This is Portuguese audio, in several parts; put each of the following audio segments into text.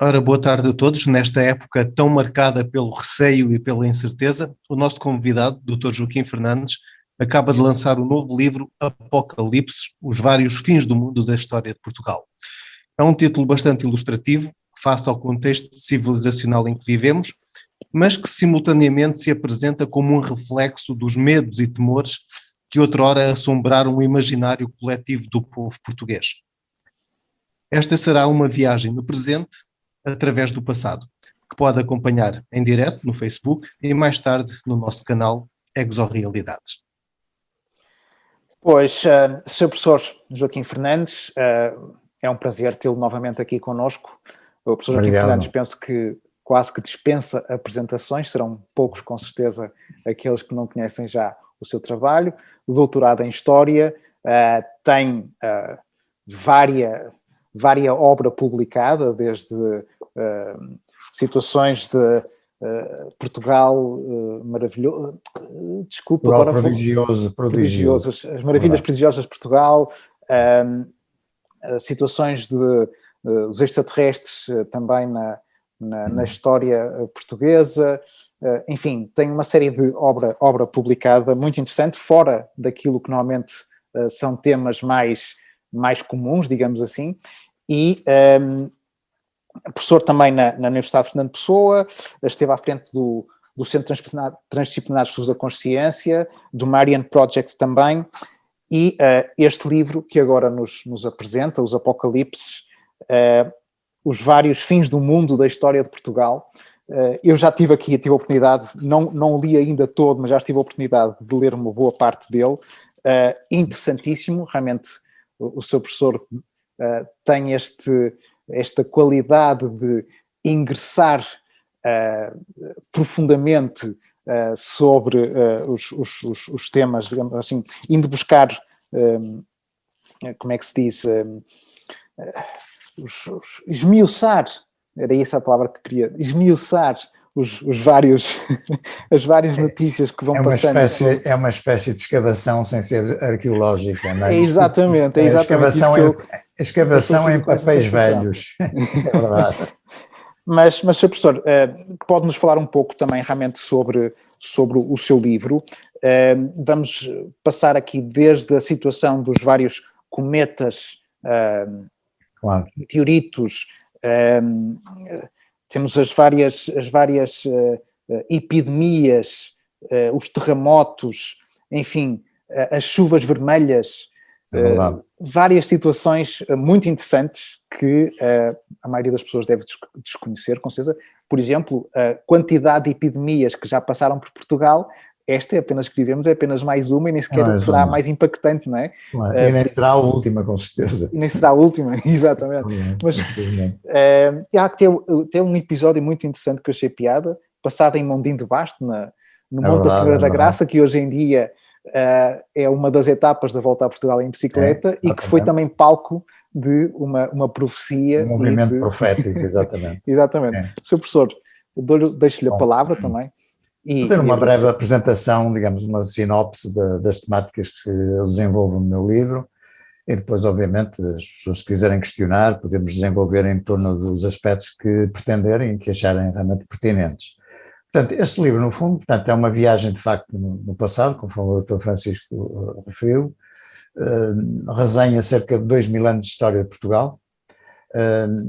Ora, boa tarde a todos. Nesta época tão marcada pelo receio e pela incerteza, o nosso convidado, Dr. Joaquim Fernandes, acaba de lançar o novo livro Apocalipse, os vários fins do mundo da história de Portugal. É um título bastante ilustrativo, face ao contexto civilizacional em que vivemos, mas que simultaneamente se apresenta como um reflexo dos medos e temores que outrora assombraram o imaginário coletivo do povo português. Esta será uma viagem no presente, através do passado, que pode acompanhar em direto no Facebook e mais tarde no nosso canal Exorrealidades. Pois, Sr. Professor Joaquim Fernandes, é um prazer tê-lo novamente aqui connosco. O professor Joaquim Fernandes, penso que quase que dispensa apresentações, serão poucos com certeza aqueles que não conhecem já o seu trabalho. O doutorado em História, tem várias obra publicada, desde situações de Portugal maravilhoso, desculpa, Portugal agora prodigioso. As maravilhas prodigiosas de Portugal, situações dos extraterrestres também na história portuguesa, enfim, tem uma série de obra publicada muito interessante, fora daquilo que normalmente são temas mais comuns, digamos assim, e professor também na Universidade de Fernando Pessoa, esteve à frente do Centro Transdisciplinar de Estudos da Consciência, do Marian Project também, e este livro que agora nos apresenta, Os Apocalipses, os vários fins do mundo da história de Portugal. Eu já tive a oportunidade, não li ainda todo, mas já tive a oportunidade de ler uma boa parte dele, interessantíssimo, realmente. O seu professor tem esta qualidade de ingressar profundamente sobre os temas, digamos assim, indo buscar, como é que se diz, esmiuçar, era essa a palavra que queria, esmiuçar as várias notícias que vão passando. É uma espécie de escavação sem ser arqueológica, não é? Exatamente. A escavação em papéis velhos, é verdade. Mas, Sr. Professor, pode-nos falar um pouco também realmente sobre o seu livro. Vamos passar aqui desde a situação dos vários cometas, claro, meteoritos, temos as várias epidemias, os terremotos, enfim, as chuvas vermelhas, várias situações muito interessantes que a maioria das pessoas deve desconhecer, com certeza. Por exemplo, a quantidade de epidemias que já passaram por Portugal, esta é apenas que vivemos, é apenas mais uma e nem sequer será a mais impactante, não é? E nem será a última, com certeza. E nem será a última, exatamente. Mas há que ter um episódio muito interessante que eu achei piada, passado em Mondim de Basto, no Monte da Senhora da Graça, que hoje em dia é uma das etapas da volta a Portugal em bicicleta e que foi também palco de uma profecia. Um movimento profético, exatamente. Exatamente. Sr. Professor, deixo-lhe a palavra também. Fazer uma breve apresentação, digamos, uma sinopse das temáticas que eu desenvolvo no meu livro e depois, obviamente, as pessoas que quiserem questionar, podemos desenvolver em torno dos aspectos que pretenderem e que acharem realmente pertinentes. Portanto, este livro, no fundo, portanto, é uma viagem, de facto, no passado, conforme o Dr. Francisco referiu, resenha cerca de 2000 anos de história de Portugal,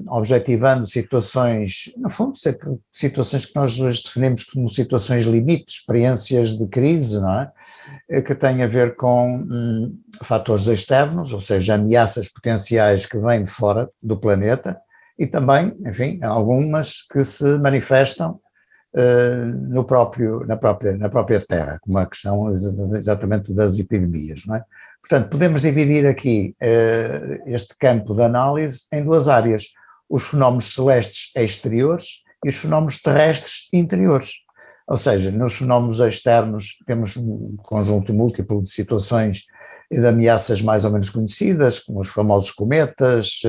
objetivando situações, no fundo, situações que nós hoje definimos como situações limites, experiências de crise, não é? que tem a ver com fatores externos, ou seja, ameaças potenciais que vêm de fora do planeta, e também, enfim, algumas que se manifestam na própria Terra, como a questão exatamente das epidemias, não é? Portanto, podemos dividir aqui este campo de análise em duas áreas: os fenómenos celestes exteriores e os fenómenos terrestres interiores. Ou seja, nos fenómenos externos temos um conjunto múltiplo de situações e de ameaças mais ou menos conhecidas, como os famosos cometas,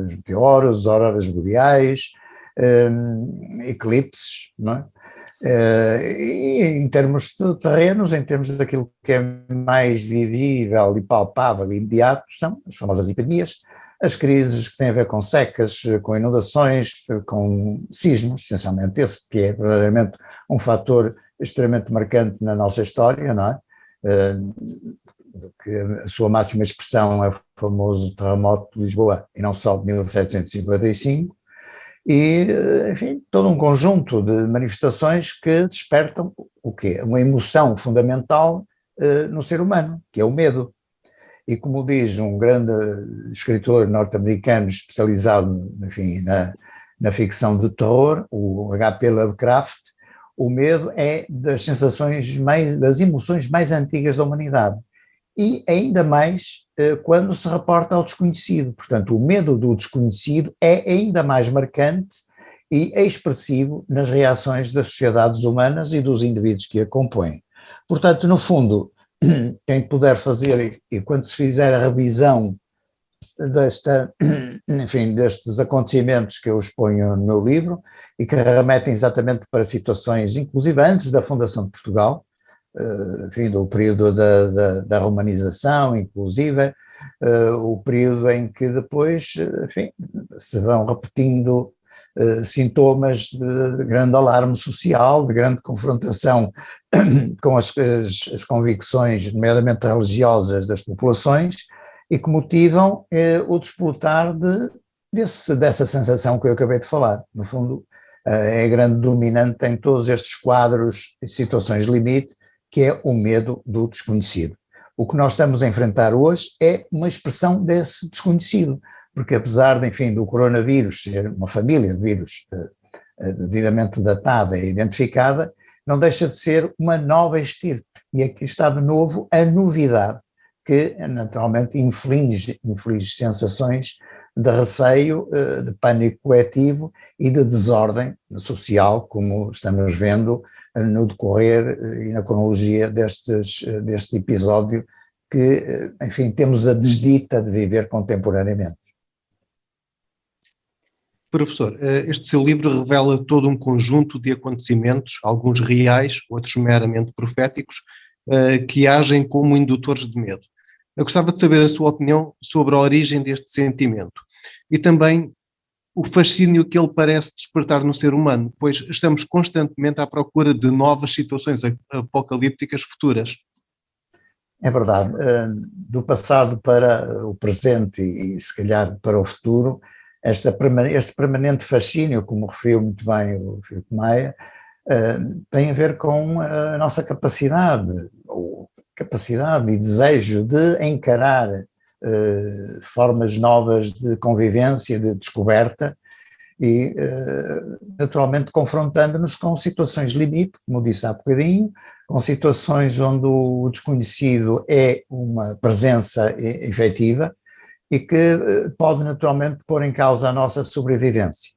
os meteoros, auroras boreais, eclipses, não é? E em termos de terrenos, em termos daquilo que é mais vivível e palpável e imediato, são as famosas epidemias, as crises que têm a ver com secas, com inundações, com sismos, essencialmente esse que é verdadeiramente um fator extremamente marcante na nossa história, não é? Que a sua máxima expressão é o famoso terremoto de Lisboa, e não só de 1755, e, enfim, todo um conjunto de manifestações que despertam o quê? Uma emoção fundamental no ser humano, que é o medo. E como diz um grande escritor norte-americano especializado, enfim, na ficção de terror, o H.P. Lovecraft, o medo é das das emoções mais antigas da humanidade. E ainda mais quando se reporta ao desconhecido. Portanto, o medo do desconhecido é ainda mais marcante e expressivo nas reações das sociedades humanas e dos indivíduos que a compõem. Portanto, no fundo, quem puder fazer, e quando se fizer a revisão destes acontecimentos que eu exponho no meu livro, e que remetem exatamente para situações, inclusive antes da fundação de Portugal, enfim, do período da romanização, inclusive, o período em que depois, enfim, se vão repetindo sintomas de grande alarme social, de grande confrontação com as convicções, nomeadamente religiosas, das populações, e que motivam o desplotar dessa sensação que eu acabei de falar. No fundo, é a grande dominante em todos estes quadros e situações limite, que é o medo do desconhecido. O que nós estamos a enfrentar hoje é uma expressão desse desconhecido, porque apesar de, enfim, do coronavírus ser uma família de vírus devidamente datada e identificada, não deixa de ser uma nova estirpe, e aqui está de novo a novidade, que naturalmente inflige sensações de receio, de pânico coletivo e de desordem social, como estamos vendo no decorrer e na cronologia deste episódio que, enfim, temos a desdita de viver contemporaneamente. Professor, este seu livro revela todo um conjunto de acontecimentos, alguns reais, outros meramente proféticos, que agem como indutores de medo. Eu gostava de saber a sua opinião sobre a origem deste sentimento e também o fascínio que ele parece despertar no ser humano, pois estamos constantemente à procura de novas situações apocalípticas futuras. É verdade. Do passado para o presente e se calhar para o futuro, este permanente fascínio, como referiu muito bem o Filipe Maia, tem a ver com a nossa capacidade e desejo de encarar formas novas de convivência, de descoberta e, naturalmente, confrontando-nos com situações limite, como disse há bocadinho, com situações onde o desconhecido é uma presença efetiva e que pode, naturalmente, pôr em causa a nossa sobrevivência.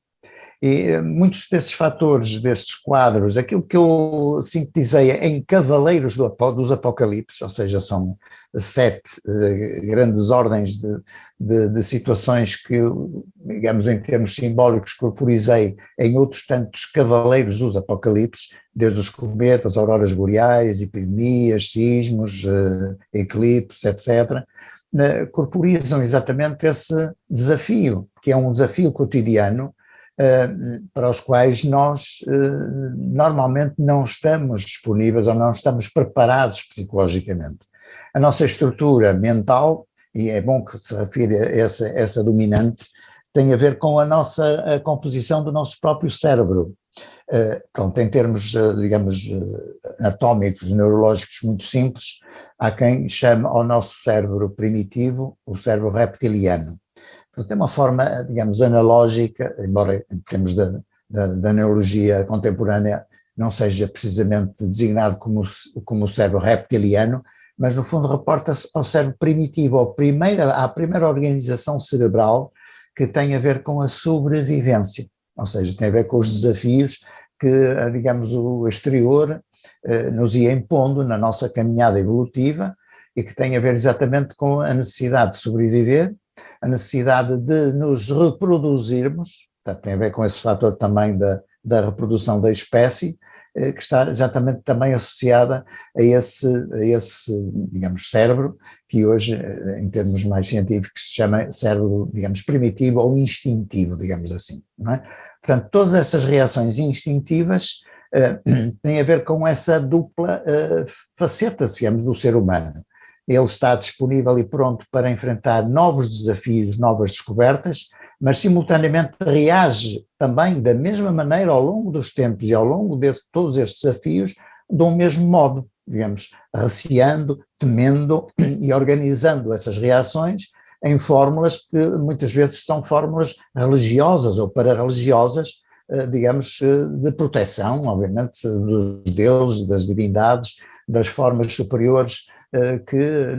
E muitos desses fatores, destes quadros, aquilo que eu sintetizei em Cavaleiros dos Apocalipses, ou seja, são 7 grandes ordens de situações que, digamos, em termos simbólicos, corporizei em outros tantos Cavaleiros dos Apocalipses, desde os cometas, auroras boreais, epidemias, sismos, eclipses, etc., corporizam exatamente esse desafio, que é um desafio cotidiano, para os quais nós normalmente não estamos disponíveis ou não estamos preparados psicologicamente. A nossa estrutura mental, e é bom que se refira a essa dominante, tem a ver com a composição do nosso próprio cérebro. Pronto, em termos, digamos, anatómicos, neurológicos muito simples, há quem chame ao nosso cérebro primitivo o cérebro reptiliano. Portanto, é uma forma, digamos, analógica, embora em termos da neurologia contemporânea não seja precisamente designado como o cérebro reptiliano, mas no fundo reporta-se ao cérebro primitivo, à primeira organização cerebral que tem a ver com a sobrevivência, ou seja, tem a ver com os desafios que, digamos, o exterior nos ia impondo na nossa caminhada evolutiva e que tem a ver exatamente com a necessidade de sobreviver, a necessidade de nos reproduzirmos, portanto, tem a ver com esse fator também da reprodução da espécie, que está exatamente também associada a esse, digamos, cérebro, que hoje, em termos mais científicos, se chama cérebro, digamos, primitivo ou instintivo, digamos assim, não é? Portanto, todas essas reações instintivas têm a ver com essa dupla faceta, digamos, do ser humano. Ele está disponível e pronto para enfrentar novos desafios, novas descobertas, mas simultaneamente reage também da mesma maneira ao longo dos tempos e ao longo de todos estes desafios de um mesmo modo, digamos, receando, temendo e organizando essas reações em fórmulas que muitas vezes são fórmulas religiosas ou para-religiosas, digamos, de proteção, obviamente, dos deuses, das divindades, das formas superiores que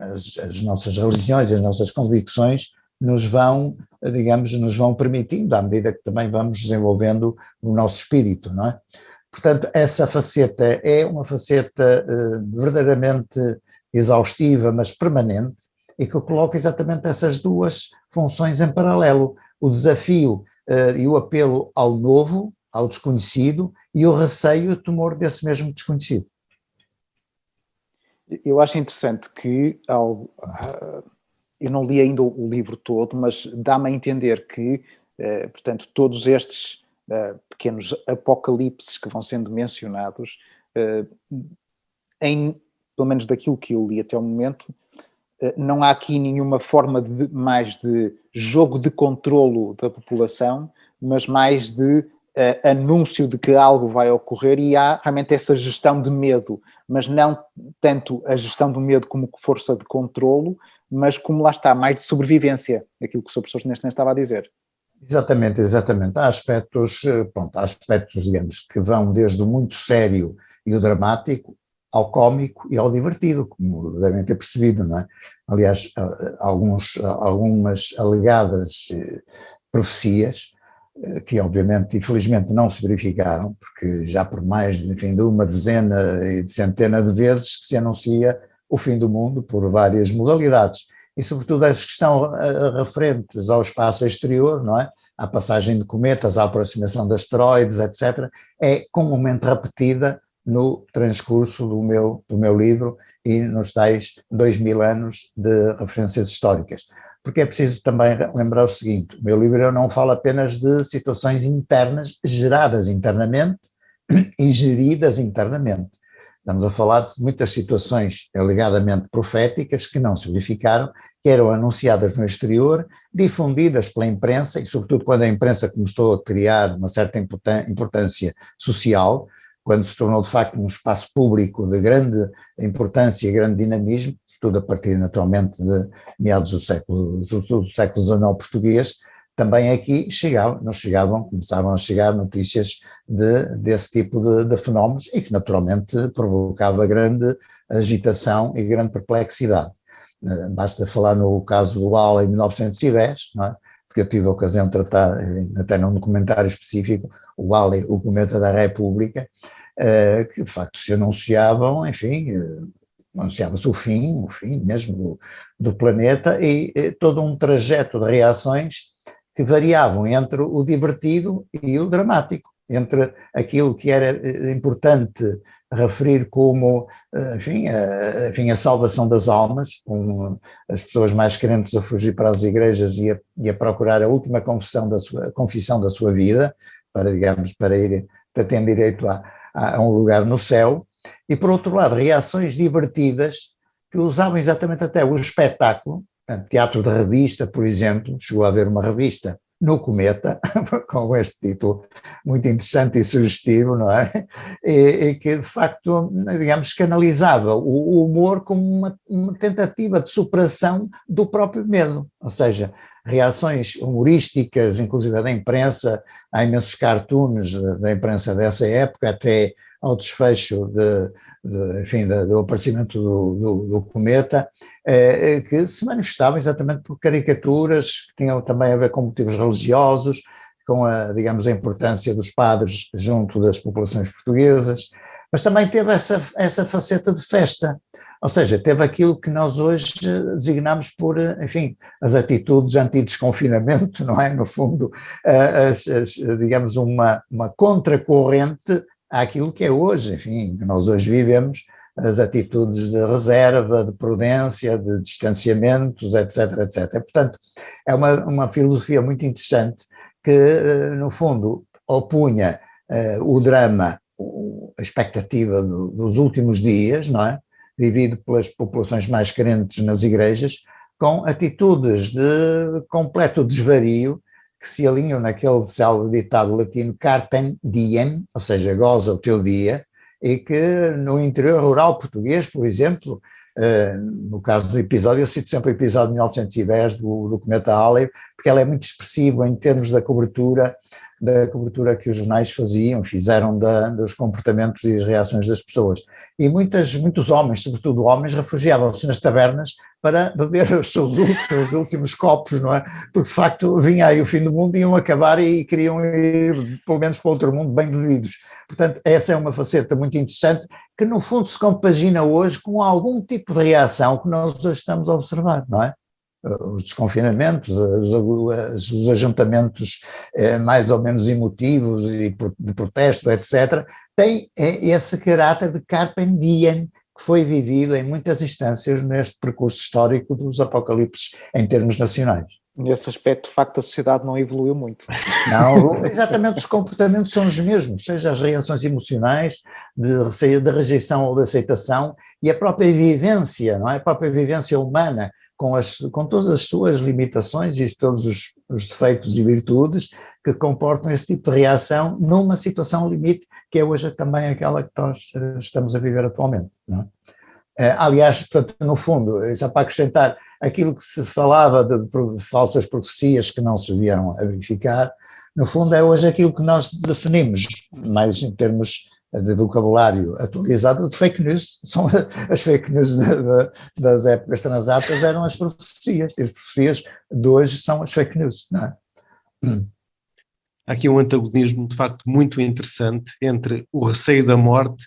as nossas religiões, as nossas convicções nos vão, digamos, nos vão permitindo, à medida que também vamos desenvolvendo o nosso espírito, não é? Portanto, essa faceta é uma faceta verdadeiramente exaustiva, mas permanente, e que coloca exatamente essas duas funções em paralelo, o desafio e o apelo ao novo, ao desconhecido, e o receio e o temor desse mesmo desconhecido. Eu acho interessante que, eu não li ainda o livro todo, mas dá-me a entender que, portanto, todos estes pequenos apocalipses que vão sendo mencionados, pelo menos daquilo que eu li até o momento, não há aqui nenhuma forma mais de jogo de controlo da população, mas mais de anúncio de que algo vai ocorrer, e há realmente essa gestão de medo, mas não tanto a gestão do medo como força de controlo, mas como lá está, mais de sobrevivência, aquilo que o Sr. Professor neste momento estava a dizer. Exatamente, exatamente. Há aspectos, digamos, que vão desde o muito sério e o dramático ao cómico e ao divertido, como devem ter percebido, não é? Aliás, algumas alegadas profecias, que obviamente, infelizmente, não se verificaram, porque já por mais, enfim, de uma dezena e de centena de vezes que se anuncia o fim do mundo por várias modalidades, e sobretudo as que estão referentes ao espaço exterior, não é? À passagem de cometas, à aproximação de asteroides, etc., é comumente repetida no transcurso do meu livro e nos tais 2000 anos de referências históricas. Porque é preciso também lembrar o seguinte: o meu livro não fala apenas de situações internas, geradas internamente e geridas internamente. Estamos a falar de muitas situações alegadamente proféticas que não se verificaram, que eram anunciadas no exterior, difundidas pela imprensa, e sobretudo quando a imprensa começou a criar uma certa importância social, quando se tornou de facto um espaço público de grande importância e grande dinamismo, tudo a partir naturalmente de meados do século XIX português, também aqui começavam a chegar notícias desse tipo de fenómenos, e que naturalmente provocava grande agitação e grande perplexidade. Basta falar no caso do Halley em 1910, não é? Porque eu tive a ocasião de tratar, até num documentário específico, o Halley, o cometa da República, que de facto se anunciavam, enfim, anunciava-se o fim mesmo do planeta, e todo um trajeto de reações que variavam entre o divertido e o dramático, entre aquilo que era importante referir como, enfim, a salvação das almas, com as pessoas mais crentes a fugir para as igrejas e a procurar a última confissão da sua vida, para ter direito a um lugar no céu, e por outro lado reações divertidas que usavam exatamente até o espetáculo. Teatro de revista, por exemplo, chegou a haver uma revista no Cometa, com este título muito interessante e sugestivo, não é? E que, de facto, digamos, canalizava o humor como uma tentativa de superação do próprio medo, ou seja, reações humorísticas, inclusive da imprensa, há imensos cartoons da imprensa dessa época, até ao desfecho enfim, do aparecimento do Cometa, que se manifestavam exatamente por caricaturas que tinham também a ver com motivos religiosos, com digamos, a importância dos padres junto das populações portuguesas, mas também teve essa faceta de festa, ou seja, teve aquilo que nós hoje designamos por, enfim, as atitudes anti-desconfinamento, não é? No fundo, digamos, uma contracorrente àquilo que é hoje, enfim, que nós hoje vivemos, as atitudes de reserva, de prudência, de distanciamentos, etc, etc. Portanto, é uma filosofia muito interessante que, no fundo, opunha o drama, a expectativa dos últimos dias, não é? Vivido pelas populações mais carentes nas igrejas, com atitudes de completo desvario, que se alinham naquele célebre ditado latino carpe diem, ou seja, goza o teu dia, e que no interior rural português, por exemplo, no caso do episódio, eu cito sempre o episódio de 1910 do Cometa Halley, porque ela é muito expressiva em termos da cobertura que os jornais fizeram dos comportamentos e as reações das pessoas. E muitos homens, sobretudo homens, refugiavam-se nas tabernas para beber os seus últimos copos, não é? Porque de facto vinha aí o fim do mundo, iam acabar e queriam ir pelo menos para outro mundo bem bebidos. Portanto, essa é uma faceta muito interessante que no fundo se compagina hoje com algum tipo de reação que nós hoje estamos a observar, não é? Os desconfinamentos, os ajuntamentos mais ou menos emotivos e de protesto, etc., têm esse caráter de carpe diem que foi vivido em muitas instâncias neste percurso histórico dos apocalipses em termos nacionais. Nesse aspecto, de facto, a sociedade não evoluiu muito. Não, exatamente, os comportamentos são os mesmos, seja as reações emocionais, de rejeição ou de aceitação, e a própria vivência, não é? A própria vivência humana, com todas as suas limitações e todos os defeitos e virtudes que comportam esse tipo de reação numa situação limite, que é hoje também aquela que nós estamos a viver atualmente, não é? Aliás, portanto, no fundo, só para acrescentar, aquilo que se falava de falsas profecias que não se vieram a verificar, no fundo é hoje aquilo que nós definimos, mais em termos de vocabulário atualizado, de fake news. São as fake news das épocas transatas, eram as profecias, e as profecias de hoje são as fake news, não é? Há aqui um antagonismo de facto muito interessante entre o receio da morte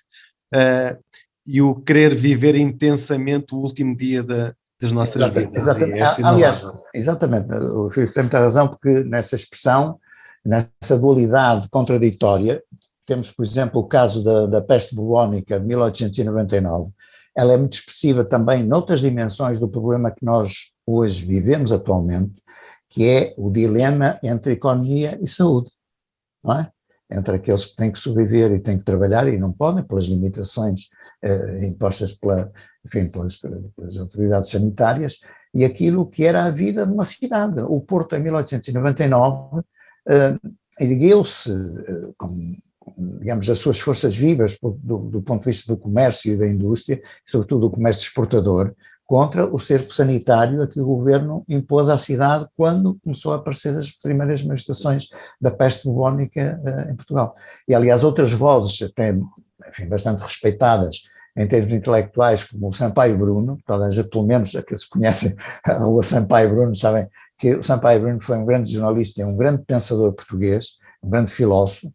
e o querer viver intensamente o último dia das nossas vidas. Exatamente. Aliás, exatamente, o Filipe tem muita razão, porque nessa expressão, nessa dualidade contraditória, temos, por exemplo, o caso da peste bubónica de 1899, ela é muito expressiva também noutras dimensões do problema que nós hoje vivemos atualmente, que é o dilema entre economia e saúde, não é? Entre aqueles que têm que sobreviver e têm que trabalhar e não podem, pelas limitações impostas pelas autoridades sanitárias, e aquilo que era a vida de uma cidade. O Porto, em 1899, ergueu-se com, digamos, as suas forças vivas do ponto de vista do comércio e da indústria, sobretudo do comércio exportador, contra o cerco sanitário a que o governo impôs à cidade quando começou a aparecer as primeiras manifestações da peste bubónica em Portugal. E, aliás, outras vozes, até, enfim, bastante respeitadas em termos intelectuais, como o Sampaio Bruno, talvez pelo menos aqueles que conhecem a rua Sampaio Bruno sabem que o Sampaio Bruno foi um grande jornalista e um grande pensador português, um grande filósofo,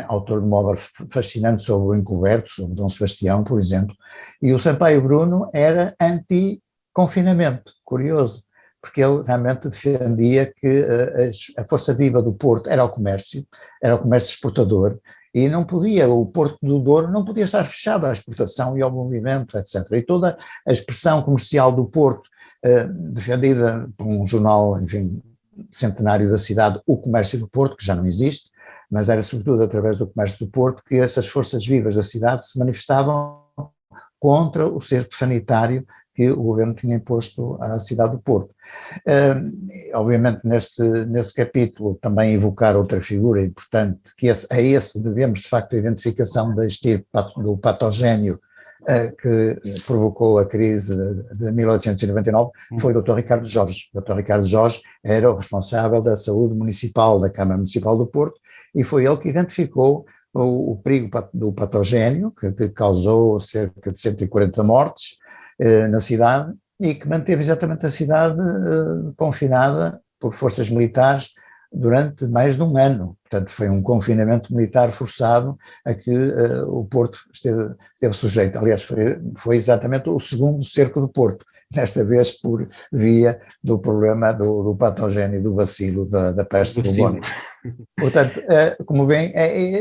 autor de uma obra fascinante sobre o encoberto, sobre Dom Sebastião, por exemplo, e o Sampaio Bruno era anti-confinamento, curioso, porque ele realmente defendia que a força viva do Porto era o comércio exportador, e não podia, o Porto do Douro não podia estar fechado à exportação e ao movimento, etc. E toda a expressão comercial do Porto, defendida por um jornal, enfim, centenário da cidade, o Comércio do Porto, que já não existe, mas era sobretudo através do Comércio do Porto que essas forças vivas da cidade se manifestavam contra o cerco sanitário que que o governo tinha imposto à cidade do Porto. Obviamente, nesse capítulo, também evocar outra figura importante, que a esse devemos, de facto, a identificação da estirpe do patogénio que provocou a crise de 1899, foi o Dr. Ricardo Jorge. O Dr. Ricardo Jorge era o responsável da saúde municipal da Câmara Municipal do Porto e foi ele que identificou o perigo do patogénio, que causou cerca de 140 mortes na cidade e que manteve exatamente a cidade confinada por forças militares durante mais de um ano. Portanto, foi um confinamento militar forçado a que o Porto esteve sujeito. Aliás, foi exatamente o segundo cerco do Porto, desta vez por via do problema do patogénio, do bacilo, da peste bubónica. Portanto, como veem,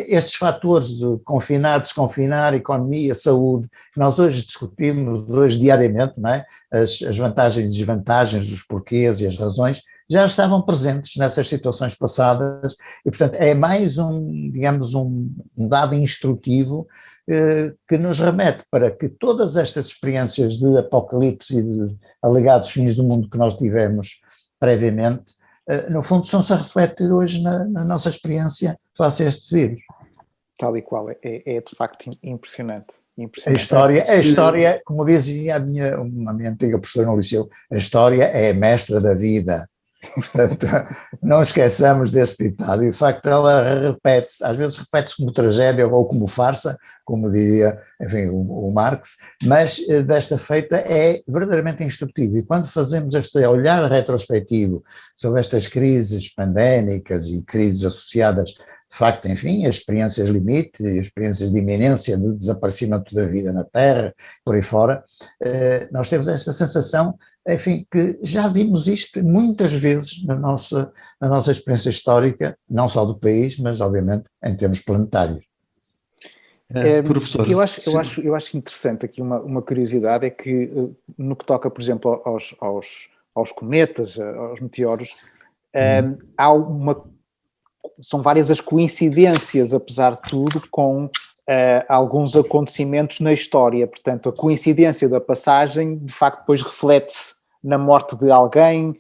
estes fatores de confinar, desconfinar, economia, saúde, que nós hoje discutimos, hoje diariamente, não é? As vantagens e desvantagens, os porquês e as razões, já estavam presentes nessas situações passadas e, portanto, é mais digamos, um dado instrutivo que nos remete para que todas estas experiências de apocalipse e de alegados fins do mundo que nós tivemos previamente, no fundo, são-se a refletir hoje na nossa experiência face a este vírus. Tal e qual, é de facto impressionante. A história, como dizia a minha antiga professora no liceu, a história é a mestra da vida. Portanto, não esqueçamos deste ditado, e de facto ela repete-se, às vezes repete-se como tragédia ou como farsa, como diria, enfim, o Marx, mas desta feita é verdadeiramente instrutivo, e quando fazemos este olhar retrospectivo sobre estas crises pandémicas e crises associadas, de facto, enfim, as experiências limite, as experiências de iminência do desaparecimento da vida na Terra, por aí fora, nós temos esta sensação, enfim, que já vimos isto muitas vezes na nossa experiência histórica, não só do país, mas obviamente em termos planetários. Professor, eu acho interessante aqui uma curiosidade, é que no que toca, por exemplo, aos cometas, aos meteoros, são várias as coincidências, apesar de tudo, com alguns acontecimentos na história. Portanto, a coincidência da passagem, de facto, depois reflete-se na morte de alguém,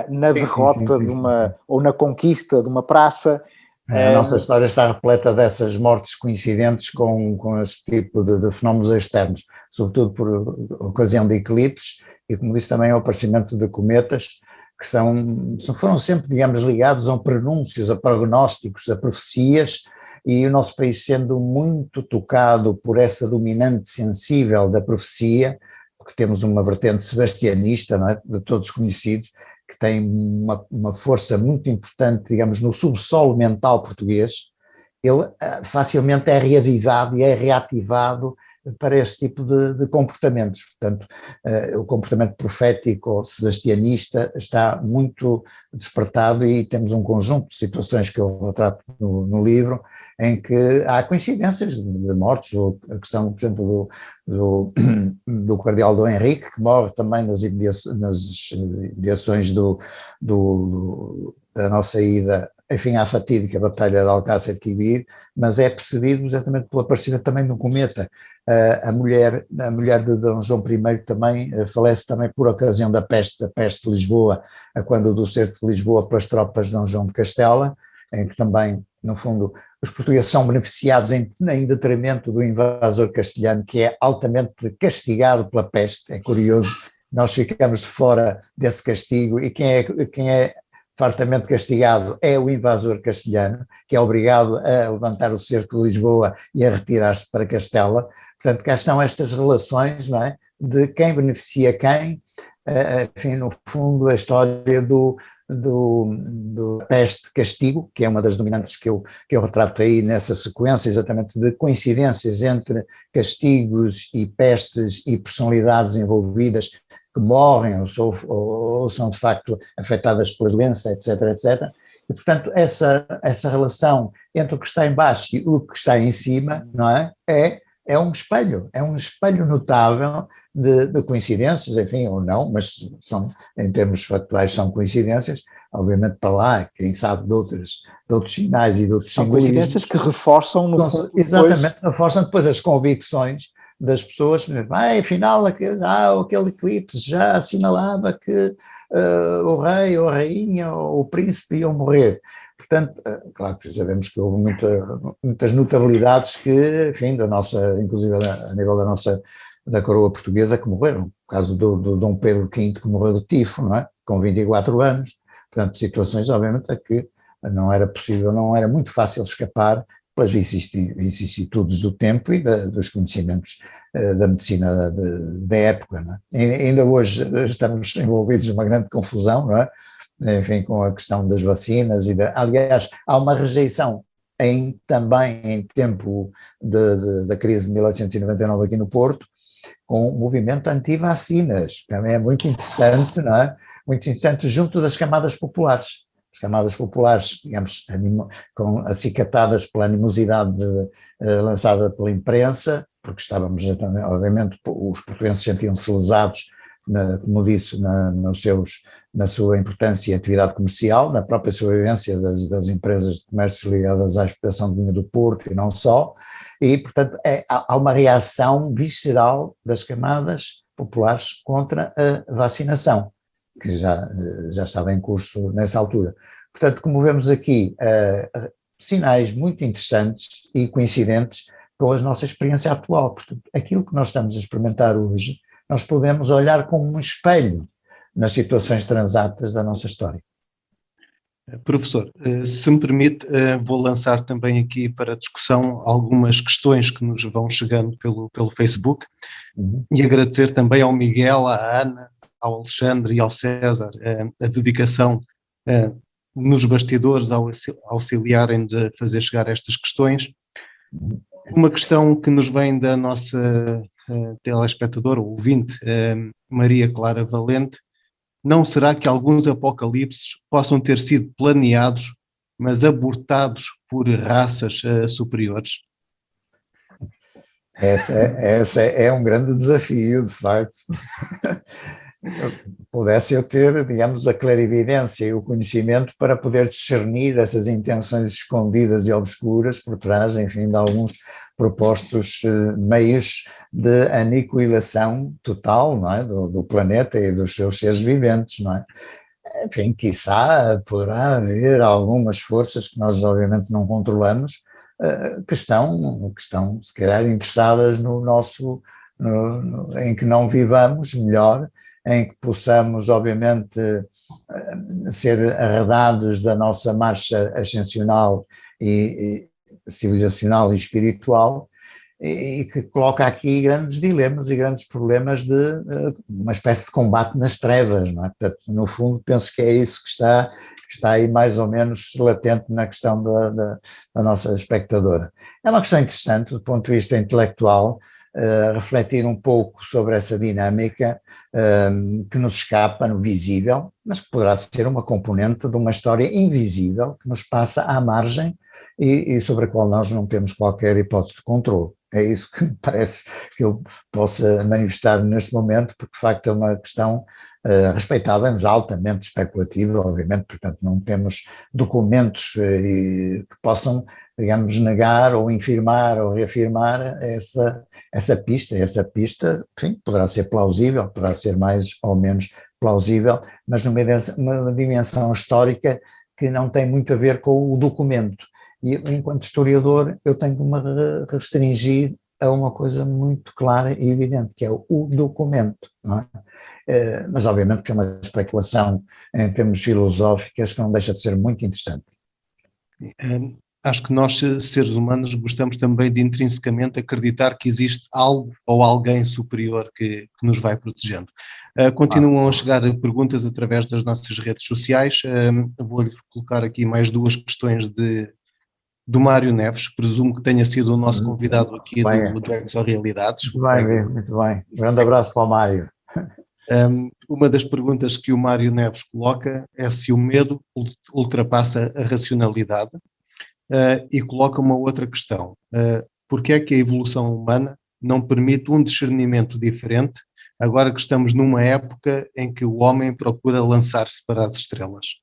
na derrota de uma, ou na conquista de uma praça. A nossa história está repleta dessas mortes coincidentes com este tipo de fenómenos externos, sobretudo por ocasião de eclipses e, como disse também, o aparecimento de cometas, que foram sempre, digamos, ligados a prenúncios, a prognósticos, a profecias, e o nosso país sendo muito tocado por essa dominante sensível da profecia, porque temos uma vertente sebastianista, não é, de todos conhecidos, que tem uma força muito importante, digamos, no subsolo mental português, ele facilmente é reavivado e é reativado para este tipo de comportamentos. Portanto, o comportamento profético ou sebastianista está muito despertado e temos um conjunto de situações que eu retrato no livro, em que há coincidências de mortes, ou a questão, por exemplo, do cardeal Dom Henrique, que morre também nas imediações da nossa ida, enfim, à fatídica Batalha de Alcácer Quibir, mas é precedido exatamente pelo aparecimento também de um cometa. A mulher de Dom João I também falece também por ocasião da peste de Lisboa, quando do cerco de Lisboa pelas tropas de Dom João de Castela, em que também, no fundo, os portugueses são beneficiados em detrimento do invasor castelhano, que é altamente castigado pela peste. É curioso, nós ficamos de fora desse castigo, e quem é fartamente castigado é o invasor castelhano, que é obrigado a levantar o cerco de Lisboa e a retirar-se para Castela. Portanto, cá estão estas relações, não é, de quem beneficia quem, enfim, no fundo, a história do peste-castigo, que é uma das dominantes que eu retrato aí nessa sequência, exatamente de coincidências entre castigos e pestes e personalidades envolvidas que morrem ou são de facto afetadas pela doença, etc, etc. E, portanto, essa relação entre o que está em baixo e o que está em cima, não é? É um espelho notável de coincidências, enfim, ou não, mas em termos factuais são coincidências, obviamente para lá, quem sabe de outros sinais e de outros simbolismos. São coincidências que reforçam, no fundo, exatamente, reforçam depois as convicções das pessoas, afinal, aquele eclipse já assinalava que o rei ou a rainha ou o príncipe iam morrer. Portanto, claro que sabemos que houve muitas notabilidades que, enfim, inclusive a nível da coroa portuguesa, que morreram. O caso do Dom Pedro V, que morreu de tifo, não é? Com 24 anos. Portanto, situações, obviamente, a que não era possível, não era muito fácil escapar pelas vicissitudes do tempo e dos conhecimentos da medicina da época. Não é? Ainda hoje estamos envolvidos numa grande confusão, não é? Enfim, com a questão das vacinas. Aliás, há uma rejeição também em tempo da crise de 1899 aqui no Porto, com um movimento anti-vacinas. Também é muito interessante, não é? Muito interessante junto das camadas populares. As camadas populares, digamos, acicatadas pela animosidade lançada pela imprensa, porque estávamos, obviamente, os portugueses sentiam-se lesados, como disse, na sua importância e atividade comercial, na própria sobrevivência das empresas de comércio ligadas à exportação de vinho do Porto e não só, e, portanto, há uma reação visceral das camadas populares contra a vacinação, que já estava em curso nessa altura. Portanto, como vemos aqui, sinais muito interessantes e coincidentes com a nossa experiência atual. Portanto, aquilo que nós estamos a experimentar hoje, nós podemos olhar como um espelho nas situações transatas da nossa história. Professor, se me permite, vou lançar também aqui para discussão algumas questões que nos vão chegando pelo Facebook, e agradecer também ao Miguel, à Ana, ao Alexandre e ao César a dedicação nos bastidores ao auxiliarem de fazer chegar estas questões. Uma questão que nos vem da nossa telespectadora, ouvinte, Maria Clara Valente: não será que alguns apocalipses possam ter sido planeados, mas abortados por raças superiores? Essa é um grande desafio, de facto. Pudesse eu ter, digamos, a clarividência e o conhecimento para poder discernir essas intenções escondidas e obscuras por trás, enfim, de alguns propostos meios de aniquilação total, não é, do planeta e dos seus seres viventes, não é? Enfim, quiçá poderá haver algumas forças que nós obviamente não controlamos, que estão se calhar interessadas em que não vivamos melhor, em que possamos, obviamente, ser arredados da nossa marcha ascensional e civilizacional e espiritual, e que coloca aqui grandes dilemas e grandes problemas de uma espécie de combate nas trevas, não é? Portanto, no fundo, penso que é isso que está aí mais ou menos latente na questão da nossa espectadora. É uma questão interessante do ponto de vista intelectual, refletir um pouco sobre essa dinâmica que nos escapa no visível, mas que poderá ser uma componente de uma história invisível que nos passa à margem e sobre a qual nós não temos qualquer hipótese de controle. É isso que me parece que eu possa manifestar neste momento, porque de facto é uma questão respeitável, mas altamente especulativa, obviamente, portanto não temos documentos que possam, digamos, negar ou infirmar ou reafirmar essa pista. Essa pista, enfim, poderá ser plausível, poderá ser mais ou menos plausível, mas numa dimensão histórica que não tem muito a ver com o documento. E enquanto historiador eu tenho que me restringir a uma coisa muito clara e evidente, que é o documento, não é? Mas obviamente que é uma especulação em termos filosóficos que não deixa de ser muito interessante. Acho que nós, seres humanos, gostamos também de intrinsecamente acreditar que existe algo ou alguém superior que nos vai protegendo. Continuam a chegar perguntas através das nossas redes sociais. Vou-lhe colocar aqui mais duas questões do Mário Neves, presumo que tenha sido o nosso convidado aqui do Egos ou Realidades. Muito bem. Grande abraço para o Mário. Uma das perguntas que o Mário Neves coloca é se o medo ultrapassa a racionalidade, e coloca uma outra questão: porque é que a evolução humana não permite um discernimento diferente, agora que estamos numa época em que o homem procura lançar-se para as estrelas?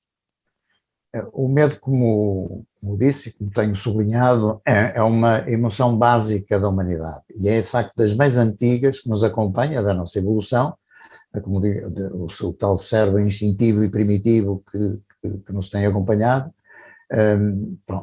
O medo, como disse, como tenho sublinhado, é uma emoção básica da humanidade e é, de facto, das mais antigas que nos acompanha da nossa evolução, como digo, o tal cérebro instintivo e primitivo que nos tem acompanhado.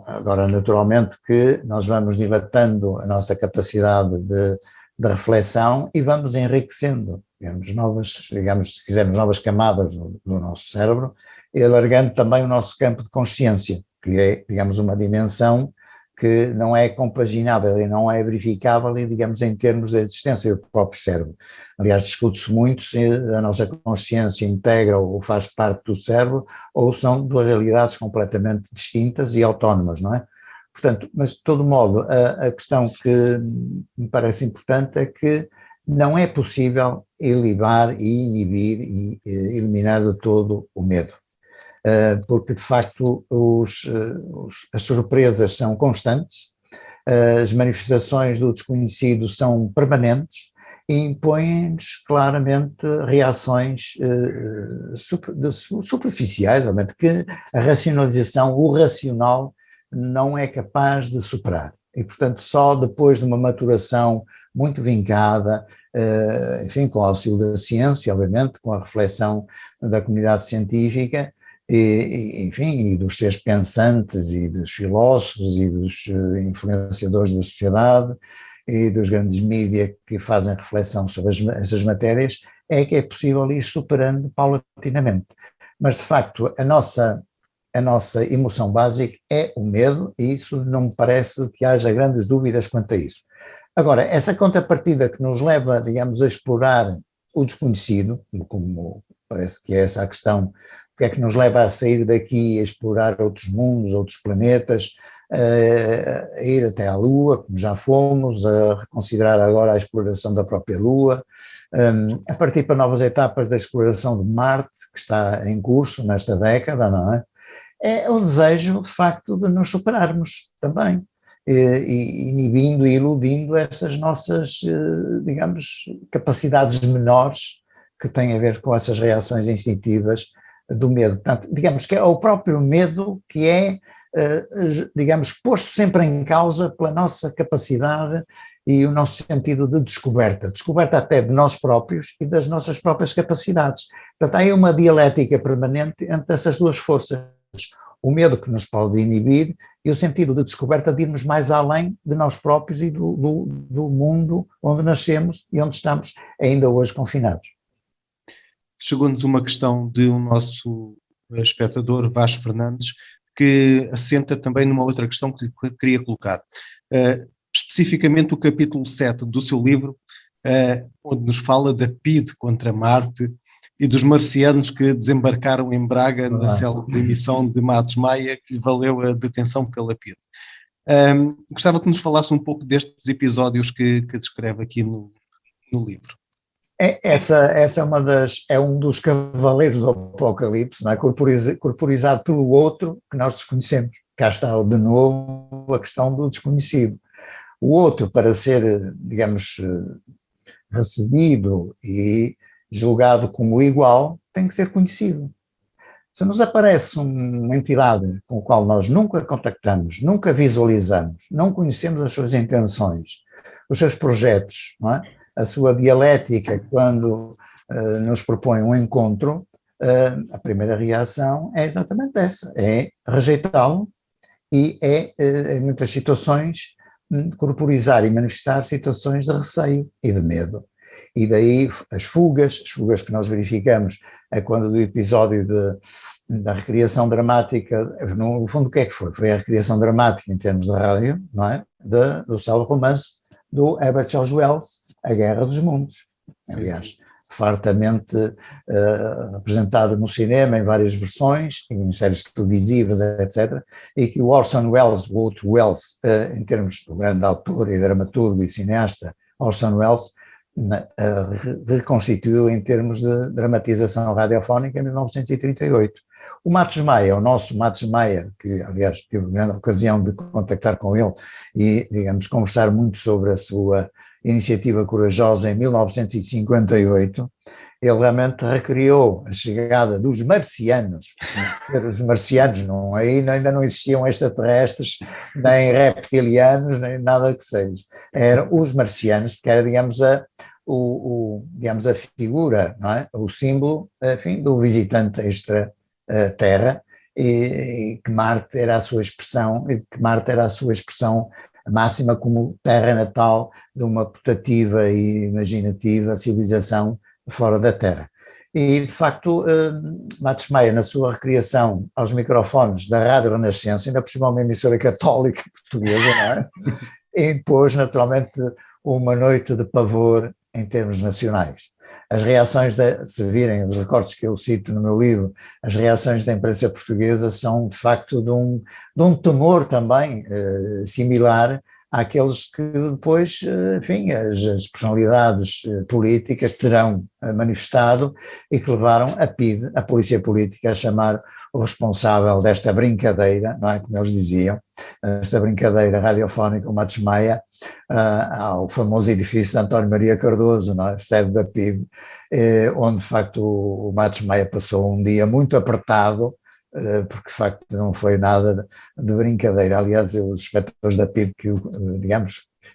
Agora, naturalmente, que nós vamos dilatando a nossa capacidade de reflexão e vamos enriquecendo, digamos, se quisermos, novas camadas do nosso cérebro, e alargando também o nosso campo de consciência, que é, digamos, uma dimensão que não é compaginável e não é verificável, digamos, em termos de existência do próprio cérebro. Aliás, discute-se muito se a nossa consciência integra ou faz parte do cérebro, ou são duas realidades completamente distintas e autónomas, não é? Portanto, mas de todo modo, a questão que me parece importante é que não é possível elibar e inibir e eliminar de todo o medo. Porque de facto as surpresas são constantes, as manifestações do desconhecido são permanentes e impõem-nos claramente reações superficiais, realmente, que a racionalização, o racional, não é capaz de superar. E, portanto, só depois de uma maturação muito vincada, enfim, com o auxílio da ciência, obviamente, com a reflexão da comunidade científica, enfim, e dos seres pensantes e dos filósofos e dos influenciadores da sociedade e dos grandes mídias que fazem reflexão sobre essas matérias, é que é possível ir superando paulatinamente. Mas, de facto, a nossa emoção básica é o medo, e isso não me parece que haja grandes dúvidas quanto a isso. Agora, essa contrapartida que nos leva, digamos, a explorar o desconhecido, como parece que é essa a questão, o que é que nos leva a sair daqui, a explorar outros mundos, outros planetas, a ir até à Lua, como já fomos, a reconsiderar agora a exploração da própria Lua, a partir para novas etapas da exploração de Marte, que está em curso nesta década, não é? É o desejo, de facto, de nos superarmos também, inibindo e iludindo essas nossas, digamos, capacidades menores que têm a ver com essas reações instintivas do medo. Portanto, digamos que é o próprio medo que é, digamos, posto sempre em causa pela nossa capacidade e o nosso sentido de descoberta até de nós próprios e das nossas próprias capacidades. Portanto, há aí uma dialética permanente entre essas duas forças. O medo que nos pode inibir e o sentido de descoberta de irmos mais além de nós próprios e do mundo onde nascemos e onde estamos ainda hoje confinados. Chegou-nos uma questão de um nosso espectador, Vasco Fernandes, que assenta também numa outra questão que lhe queria colocar. Especificamente o capítulo 7 do seu livro, onde nos fala da PIDE contra Marte e dos marcianos que desembarcaram em Braga na célebre emissão de Matos Maia, que lhe valeu a detenção pela PIDE. Gostava que nos falasse um pouco destes episódios que descreve aqui no livro. Essa é um dos cavaleiros do Apocalipse, não é? Corporizado pelo outro que nós desconhecemos. Cá está de novo a questão do desconhecido. O outro, para ser, digamos, recebido e julgado como igual, tem que ser conhecido. Se nos aparece uma entidade com a qual nós nunca contactamos, nunca visualizamos, não conhecemos as suas intenções, os seus projetos, não é? A sua dialética quando nos propõe um encontro, a primeira reação é exatamente essa, é rejeitá-lo e em muitas situações, corporizar e manifestar situações de receio e de medo. E daí as fugas que nós verificamos é quando do episódio da recriação dramática, no fundo o que é que foi? Foi a recriação dramática em termos de rádio, não é? Do célebre romance do Herbert George Wells, A Guerra dos Mundos. Aliás, fartamente apresentado no cinema em várias versões, em séries televisivas, etc., e que o Orson Welles, o outro Welles, em termos do grande autor e dramaturgo e cineasta, Orson Welles, reconstituiu em termos de dramatização radiofónica em 1938. O Matos Maia, o nosso Matos Maia, que aliás tive a grande ocasião de contactar com ele e, digamos, conversar muito sobre a sua iniciativa corajosa em 1958, ele realmente recriou a chegada dos marcianos. Os marcianos ainda não existiam extraterrestres, nem reptilianos, nem nada que seja. Eram os marcianos, que era, digamos, digamos, a figura, não é? O símbolo, enfim, do visitante extra-terra, e que Marte era a sua expressão, máxima como terra natal de uma putativa e imaginativa civilização fora da Terra. E, de facto, Matos Maia, na sua recriação aos microfones da Rádio Renascença, ainda por cima uma emissora católica portuguesa, não é? E impôs, naturalmente, uma noite de pavor em termos nacionais. As reações, se virem os recortes que eu cito no meu livro, as reações da imprensa portuguesa são, de facto, de um temor também similar àqueles que depois, enfim, as personalidades políticas terão manifestado e que levaram a PIDE, a Polícia Política, a chamar o responsável desta brincadeira, não é, como eles diziam, esta brincadeira radiofónica, o Matos Maia, ao famoso edifício de António Maria Cardoso, não é, sede da PIDE, onde de facto o Matos Maia passou um dia muito apertado, porque de facto não foi nada de brincadeira. Aliás, os inspectores da PIDE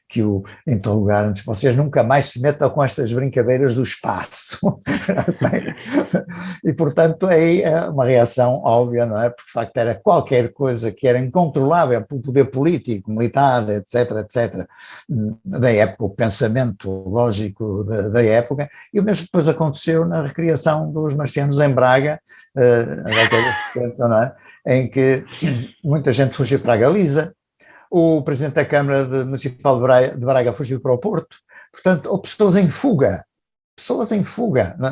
que o interrogaram, disse, vocês nunca mais se metam com estas brincadeiras do espaço. E, portanto, aí é uma reação óbvia, não é? Porque, de facto, era qualquer coisa que era incontrolável pelo poder político, militar, etc., da época, o pensamento lógico da época, e o mesmo depois aconteceu na recriação dos marcianos em Braga, na década de 70, não é? Em que muita gente fugiu para a Galiza, o presidente da Câmara Municipal de Braga fugiu para o Porto, portanto, houve pessoas em fuga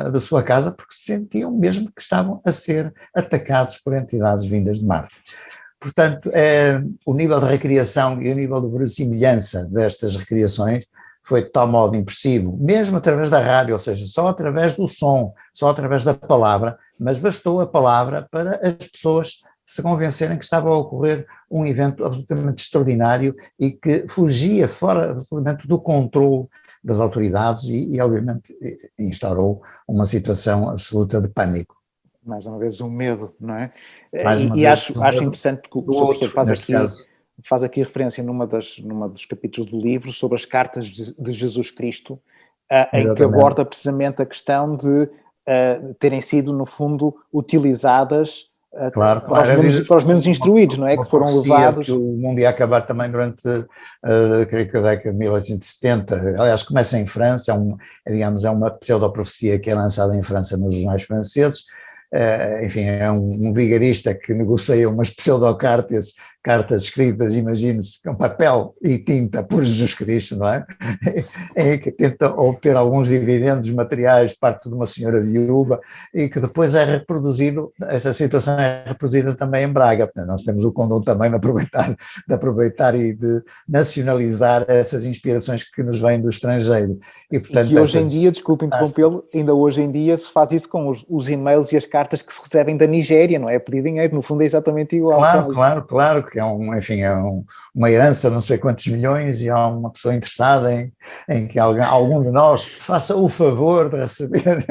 da sua casa porque sentiam mesmo que estavam a ser atacados por entidades vindas de Marte. Portanto, o nível de recriação e o nível de verossimilhança destas recriações foi de tal modo impressivo, mesmo através da rádio, ou seja, só através do som, só através da palavra, mas bastou a palavra para as pessoas se convencerem que estava a ocorrer um evento absolutamente extraordinário e que fugia fora absolutamente do controle das autoridades e obviamente instaurou uma situação absoluta de pânico. Mais uma vez um medo, não é? E acho interessante porque o professor faz aqui referência num dos capítulos do livro sobre as cartas de Jesus Cristo, em que aborda precisamente a questão de terem sido, no fundo, utilizadas para os menos instruídos, não é? Que foram levados. Que o mundo ia acabar também durante, creio que a década de 1870. Aliás, começa em França, é uma pseudo-profecia que é lançada em França nos jornais franceses. Enfim, é um vigarista que negocia umas pseudocartas, cartas escritas, imagine-se, com papel e tinta por Jesus Cristo, não é? Que tenta obter alguns dividendos materiais de parte de uma senhora viúva e que depois é reproduzido, essa situação é reproduzida também em Braga. Portanto, nós temos o condão também de aproveitar e de nacionalizar essas inspirações que nos vêm do estrangeiro. E, portanto, e hoje em dia, desculpe interrompê-lo, ainda hoje em dia se faz isso com os e-mails e as cartas que se recebem da Nigéria, não é? Pedir dinheiro, no fundo é exatamente igual. Claro, que é uma herança de não sei quantos milhões e há uma pessoa interessada em que algum de nós faça o favor de receber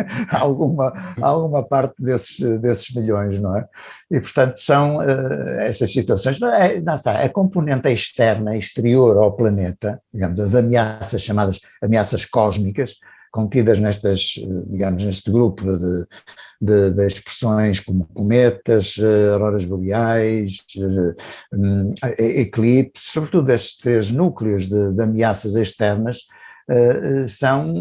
alguma parte desses milhões, não é? E, portanto, são essas situações. A componente externa, exterior ao planeta, digamos, as ameaças chamadas ameaças cósmicas, contidas neste grupo de expressões como cometas, auroras boreais, eclipses, sobretudo estes três núcleos de ameaças externas, são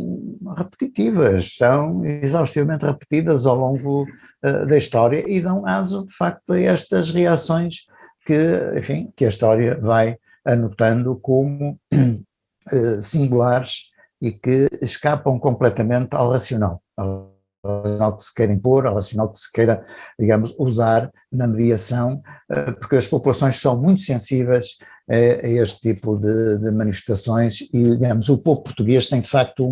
repetitivas, são exaustivamente repetidas ao longo da história e dão aso, de facto, a estas reações que a história vai anotando como singulares e que escapam completamente ao racional que se queira impor, ao racional que se queira, digamos, usar na mediação, porque as populações são muito sensíveis a este tipo de manifestações e, digamos, o povo português tem de facto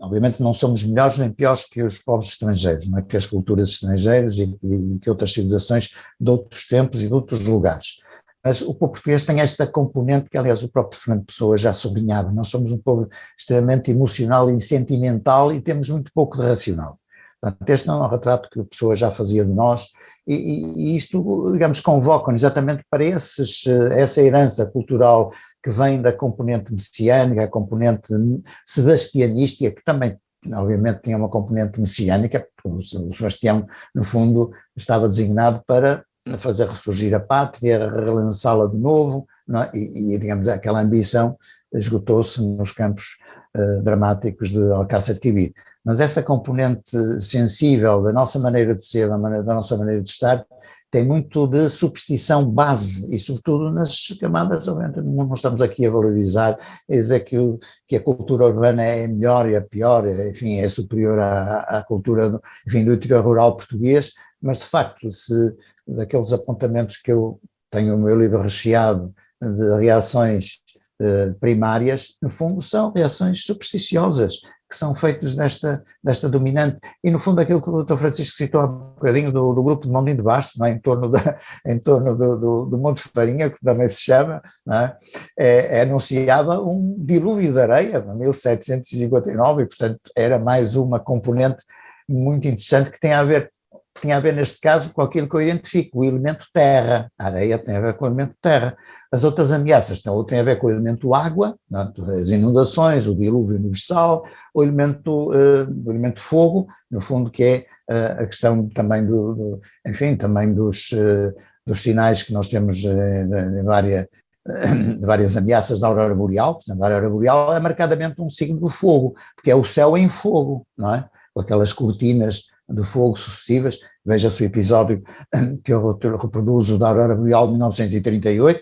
obviamente não somos melhores nem piores que os povos estrangeiros, não é? Que as culturas estrangeiras e que outras civilizações de outros tempos e de outros lugares. Mas o povo português tem esta componente que, aliás, o próprio Fernando Pessoa já sublinhava. Nós somos um povo extremamente emocional e sentimental e temos muito pouco de racional. Portanto, este não é um retrato que a Pessoa já fazia de nós e isto, digamos, convoca-nos exatamente para essa herança cultural que vem da componente messiânica, a componente sebastianística, que também, obviamente, tinha uma componente messiânica, porque o Sebastião, no fundo, estava designado para fazer ressurgir a pátria, relançá-la de novo, não é? Digamos, aquela ambição esgotou-se nos campos dramáticos de Alcácer Quibir. Mas essa componente sensível da nossa maneira de ser, da nossa maneira de estar, tem muito de superstição base, e sobretudo nas camadas, não estamos aqui a valorizar, a dizer que a cultura urbana é melhor e a pior, enfim, é superior à cultura, enfim, do interior rural português, mas de facto, daqueles apontamentos que eu tenho no meu livro recheado de reações primárias, no fundo são reações supersticiosas, que são feitas desta dominante, e no fundo aquilo que o Dr. Francisco citou há bocadinho do grupo de Mondinho de Basto, não é? em torno do Monte Farinha, que também se chama, não é? Anunciava um dilúvio de areia, em 1759, e portanto era mais uma componente muito interessante que tinha a ver neste caso com aquilo que eu identifico, o elemento terra. A areia tem a ver com o elemento terra. As outras ameaças têm a ver com o elemento água, as inundações, o dilúvio universal, o elemento fogo, no fundo, que é a questão também também dos sinais que nós temos de várias ameaças da aurora boreal. Por exemplo, a aurora boreal é marcadamente um signo do fogo, porque é o céu em fogo, não é? Com aquelas cortinas de fogo sucessivas. Veja-se o episódio que eu reproduzo da aurora boreal de 1938,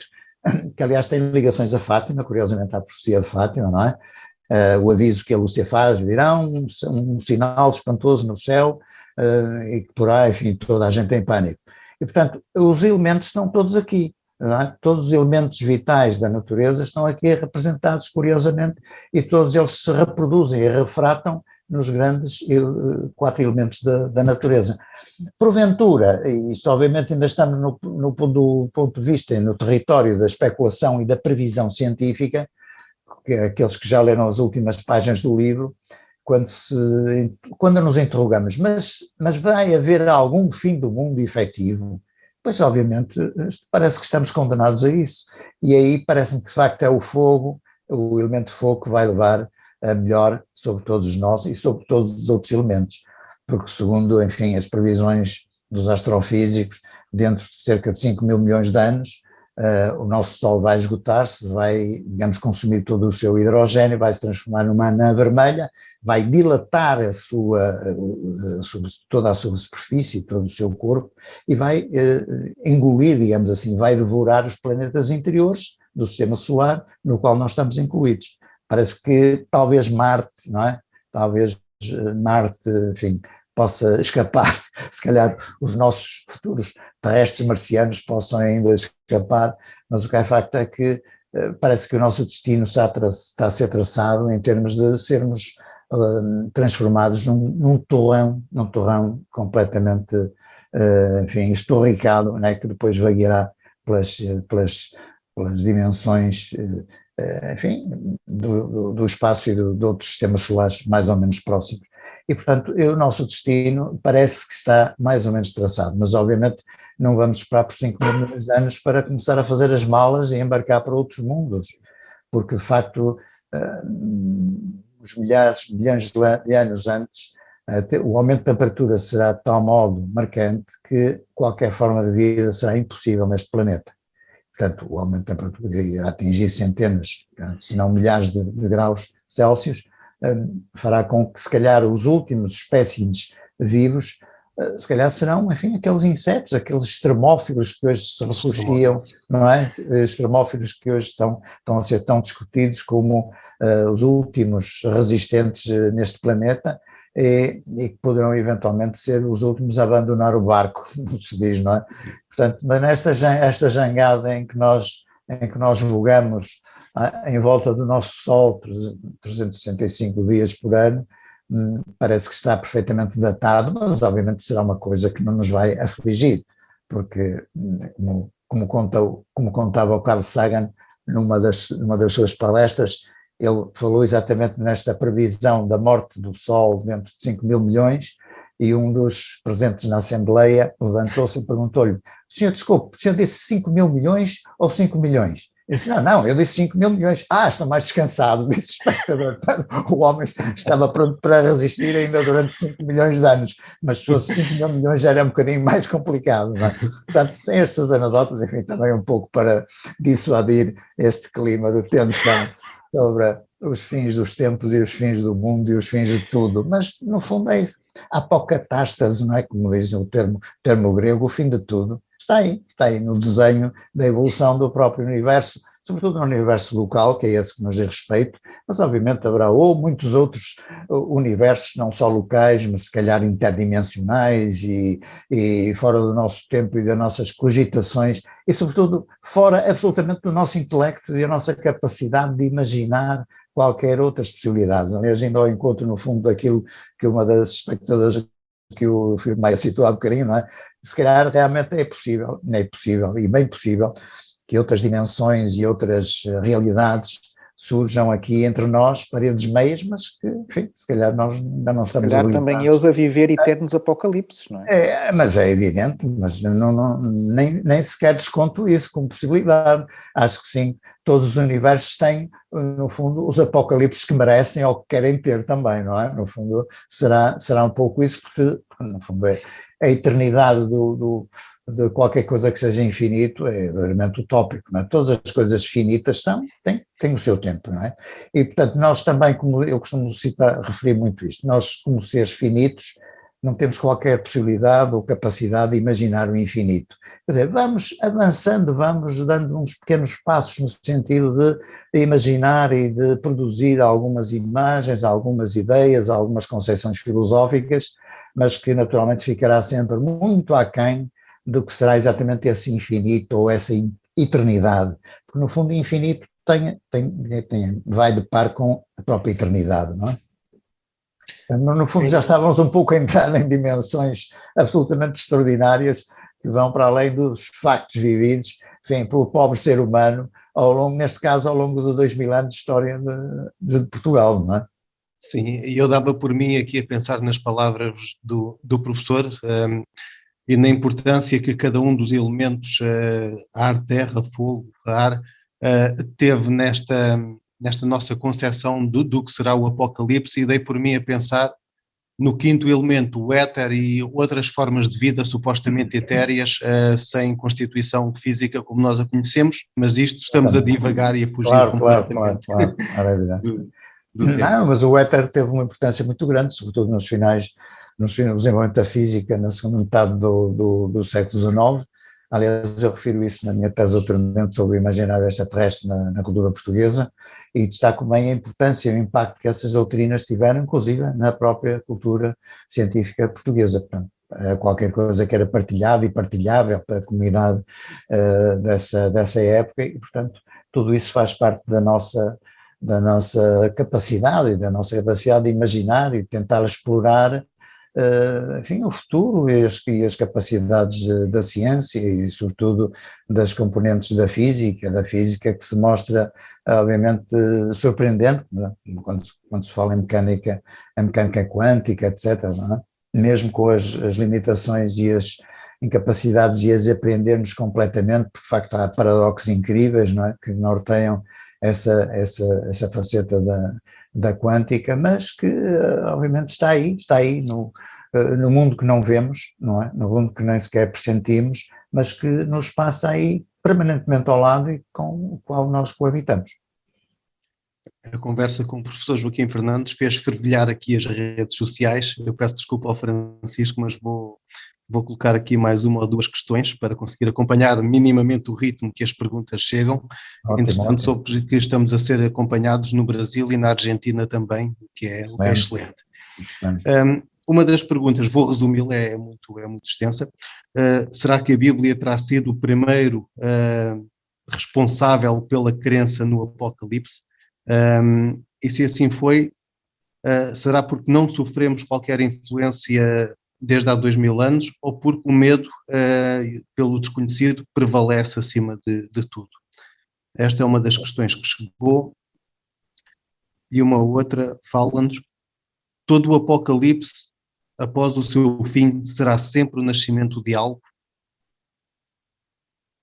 que aliás tem ligações a Fátima, curiosamente à profecia de Fátima, não é? O aviso que a Lúcia faz, virá um sinal espantoso no céu, e que por aí, enfim, toda a gente em pânico. E portanto, os elementos estão todos aqui, não é? Todos os elementos vitais da natureza estão aqui representados, curiosamente, e todos eles se reproduzem e refratam nos grandes 4 elementos da natureza. Porventura, e isto obviamente ainda estamos do ponto de vista e no território da especulação e da previsão científica, que é aqueles que já leram as últimas páginas do livro, quando nos interrogamos, mas vai haver algum fim do mundo efetivo? Pois obviamente parece que estamos condenados a isso, e aí parece-me que de facto é o fogo, o elemento fogo que vai levar a melhor sobre todos nós e sobre todos os outros elementos, porque segundo, enfim, as previsões dos astrofísicos, dentro de cerca de 5 mil milhões de anos, o nosso Sol vai esgotar-se, vai, digamos, consumir todo o seu hidrogênio, vai se transformar numa anã vermelha, vai dilatar toda a sua superfície, todo o seu corpo, e vai engolir, digamos assim, vai devorar os planetas interiores do sistema solar, no qual nós estamos incluídos. Parece que talvez Marte, não é? Talvez Marte, enfim, possa escapar, se calhar os nossos futuros terrestres marcianos possam ainda escapar, mas o que é facto é que parece que o nosso destino está a ser traçado em termos de sermos transformados num torrão completamente, enfim, estorricado, né, que depois vagueará pelas dimensões, enfim, do espaço e de outros sistemas solares mais ou menos próximos. E, portanto, o nosso destino parece que está mais ou menos traçado, mas obviamente não vamos esperar por 5 mil milhões de anos para começar a fazer as malas e embarcar para outros mundos, porque de facto, os milhões de anos antes, o aumento de temperatura será de tal modo marcante que qualquer forma de vida será impossível neste planeta. Portanto, o aumento de temperatura irá atingir centenas, se não milhares de graus Celsius, fará com que, se calhar, os últimos espécimes vivos, se calhar serão, enfim, aqueles insetos, aqueles extremófilos que hoje se refugiam, não é? Extremófilos que hoje estão a ser tão discutidos como os últimos resistentes neste planeta, e que poderão eventualmente ser os últimos a abandonar o barco, como se diz, não é? Portanto, esta jangada em que nós vogamos em volta do nosso Sol 365 dias por ano, parece que está perfeitamente datado, mas obviamente será uma coisa que não nos vai afligir, porque, como como contava o Carl Sagan numa das suas palestras, ele falou exatamente nesta previsão da morte do Sol dentro de 5 mil milhões, e um dos presentes na Assembleia levantou-se e perguntou-lhe: desculpe, o senhor disse 5 mil milhões ou 5 milhões? Ele disse: não, eu disse 5 mil milhões. Estou mais descansado, disse o espectador. O homem estava pronto para resistir ainda durante 5 milhões de anos, mas se fosse 5 mil milhões já era um bocadinho mais complicado, não é? Portanto, tem estas anedotas, enfim, também um pouco para dissuadir este clima de tensão sobre os fins dos tempos e os fins do mundo e os fins de tudo, mas no fundo é a apocatástase, não é, como diz o termo grego, o fim de tudo, está aí no desenho da evolução do próprio universo, sobretudo no universo local, que é esse que nos diz respeito, mas obviamente haverá muitos outros universos, não só locais, mas se calhar interdimensionais e fora do nosso tempo e das nossas cogitações, e sobretudo fora absolutamente do nosso intelecto e da nossa capacidade de imaginar qualquer outras possibilidades. Aliás, ainda ao encontro, no fundo, daquilo que uma das espectadoras que o Filipe Maia citou há bocadinho, não é? Se calhar realmente é possível e bem possível, que outras dimensões e outras realidades surjam aqui entre nós, paredes meias, mas que, enfim, se calhar nós ainda não estamos habilitados. Também eles a viver eternos apocalipses, não é? Mas é evidente, mas nem sequer desconto isso como possibilidade. Acho que sim, todos os universos têm, no fundo, os apocalipses que merecem ou que querem ter também, não é? No fundo, será um pouco isso, porque, no fundo, a eternidade de qualquer coisa que seja infinito é realmente utópico, não é? Todas as coisas finitas têm o seu tempo, não é? E, portanto, nós também, como eu costumo referir muito isto, nós, como seres finitos, não temos qualquer possibilidade ou capacidade de imaginar o infinito. Quer dizer, vamos avançando, vamos dando uns pequenos passos no sentido de imaginar e de produzir algumas imagens, algumas ideias, algumas concepções filosóficas, mas que naturalmente ficará sempre muito aquém do que será exatamente esse infinito ou essa eternidade, porque no fundo o infinito vai de par com a própria eternidade, não é? No fundo já estávamos um pouco a entrar em dimensões absolutamente extraordinárias que vão para além dos factos vividos, enfim, pelo pobre ser humano, neste caso ao longo de 2000 anos de história de Portugal, não é? Sim, e eu dava por mim aqui a pensar nas palavras do professor e na importância que cada um dos elementos, ar, terra, fogo, ar, teve nesta nossa concepção do que será o Apocalipse, e dei por mim a pensar no quinto elemento, o éter e outras formas de vida supostamente etéreas, sem constituição física como nós a conhecemos, mas isto estamos a divagar e a fugir completamente. Claro, é evidente. Não, mas o éter teve uma importância muito grande, sobretudo nos finais do desenvolvimento da física na segunda metade do século XIX. Aliás, eu refiro isso na minha tese de doutoramento sobre o imaginário extraterrestre na cultura portuguesa, e destaco bem a importância e o impacto que essas doutrinas tiveram, inclusive na própria cultura científica portuguesa. Portanto, qualquer coisa que era partilhado e partilhável para a comunidade dessa época, e portanto tudo isso faz parte da nossa capacidade, de imaginar e tentar explorar, enfim, o futuro e as capacidades da ciência e sobretudo das componentes da física que se mostra obviamente surpreendente, não é? Quando se fala em mecânica quântica, etc., não é? Mesmo com as limitações e as incapacidades e as aprendermos completamente, porque de facto há paradoxos incríveis, não é? Que norteiam essa faceta da quântica, mas que obviamente está aí no mundo que não vemos, não é? No mundo que nem sequer pressentimos, mas que nos passa aí permanentemente ao lado e com o qual nós coabitamos. A conversa com o professor Joaquim Fernandes fez fervilhar aqui as redes sociais. Eu peço desculpa ao Francisco, mas vou colocar aqui mais uma ou duas questões para conseguir acompanhar minimamente o ritmo que as perguntas chegam. Entretanto, sobre que estamos a ser acompanhados no Brasil e na Argentina também, o que é excelente. Uma das perguntas, vou resumi-la, é muito extensa. Será que a Bíblia terá sido o primeiro responsável pela crença no Apocalipse? E se assim foi, será porque não sofremos qualquer influência desde há 2000 anos, ou porque o medo pelo desconhecido prevalece acima de tudo? Esta é uma das questões que chegou. E uma outra fala-nos: todo o Apocalipse, após o seu fim, será sempre o nascimento de algo?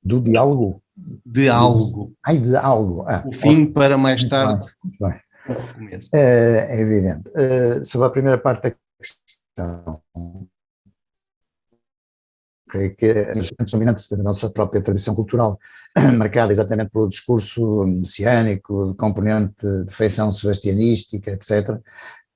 Do diálogo? De algo. Ai, de algo. O fim para mais tarde muito bem. o recomeço. É evidente. Sobre a primeira parte da questão, creio que os dominantes da nossa própria tradição cultural, marcada exatamente pelo discurso messiânico, de componente de feição sebastianística, etc.,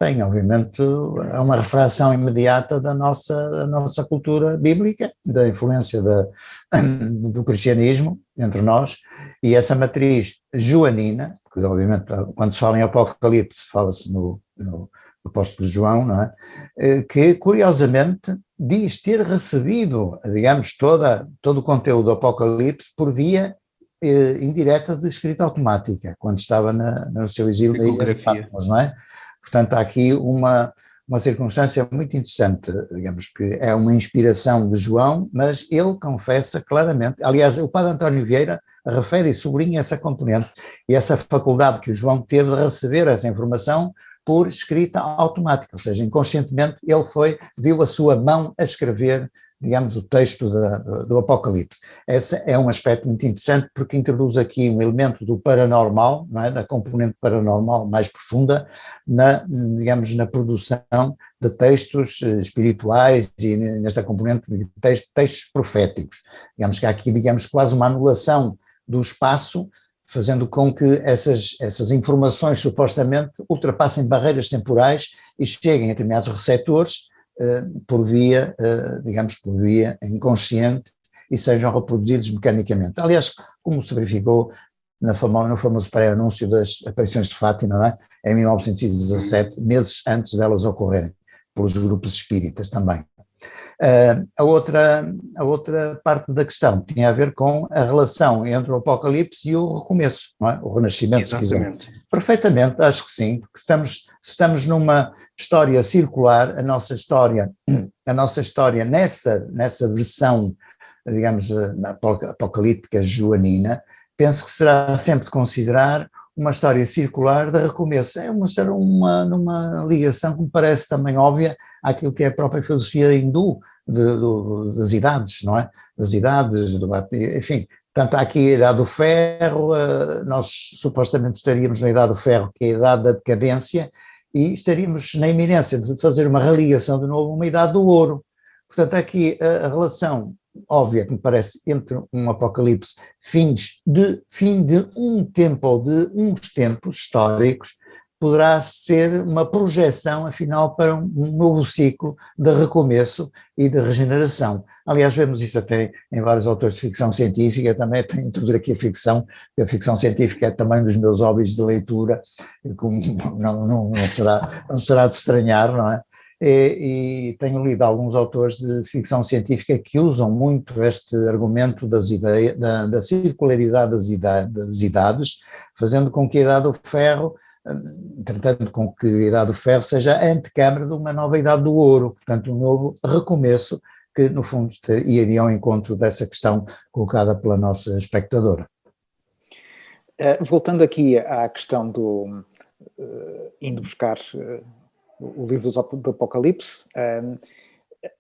tem, obviamente, uma refração imediata da nossa cultura bíblica, da influência do cristianismo entre nós, e essa matriz joanina, que obviamente quando se fala em Apocalipse fala-se no apóstolo João, não é? Que curiosamente diz ter recebido, digamos, todo o conteúdo do Apocalipse por via indireta de escrita automática, quando estava no seu exílio na ilha de Patmos, não é? Portanto, há aqui uma circunstância muito interessante, digamos que é uma inspiração de João, mas ele confessa claramente, aliás, o padre António Vieira refere e sublinha essa componente e essa faculdade que o João teve de receber essa informação por escrita automática, ou seja, inconscientemente ele viu a sua mão a escrever, digamos, o texto do Apocalipse. Esse é um aspecto muito interessante porque introduz aqui um elemento do paranormal, não é? Da componente paranormal mais profunda, digamos, na produção de textos espirituais e nesta componente de textos proféticos. Digamos que há aqui, digamos, quase uma anulação do espaço, fazendo com que essas informações supostamente ultrapassem barreiras temporais e cheguem a determinados receptores por via inconsciente e sejam reproduzidos mecanicamente. Aliás, como se verificou no famoso pré-anúncio das aparições de Fátima, não é? Em 1917, meses antes delas ocorrerem, pelos grupos espíritas também. A outra parte da questão tinha a ver com a relação entre o Apocalipse e o recomeço, não é? O Renascimento, exatamente. Se quiser. Perfeitamente, acho que sim, porque estamos numa história circular, a nossa história nessa versão, digamos, apocalíptica joanina, penso que será sempre de considerar uma história circular de recomeço. É numa ligação que me parece também óbvia àquilo que é a própria filosofia hindu das idades, não é? Das idades, enfim. Portanto, há aqui a idade do ferro, nós supostamente estaríamos na idade do ferro, que é a idade da decadência, e estaríamos na iminência de fazer uma religação de novo a uma idade do ouro. Portanto, aqui a relação óbvia que me parece entre um apocalipse, fim de um tempo ou de uns tempos históricos, poderá ser uma projeção, afinal, para um novo ciclo de recomeço e de regeneração. Aliás, vemos isso até em vários autores de ficção científica, também tenho introduzir aqui a ficção científica é também dos meus hobbies de leitura, não será de estranhar, não é? E tenho lido alguns autores de ficção científica que usam muito este argumento das ideias, da circularidade das idades, fazendo com que a idade do ferro, tratando com que a idade do ferro seja a antecâmara de uma nova idade do ouro, portanto um novo recomeço que no fundo iria ao encontro dessa questão colocada pela nossa espectadora. Voltando aqui à questão indo buscar o livro do Apocalipse,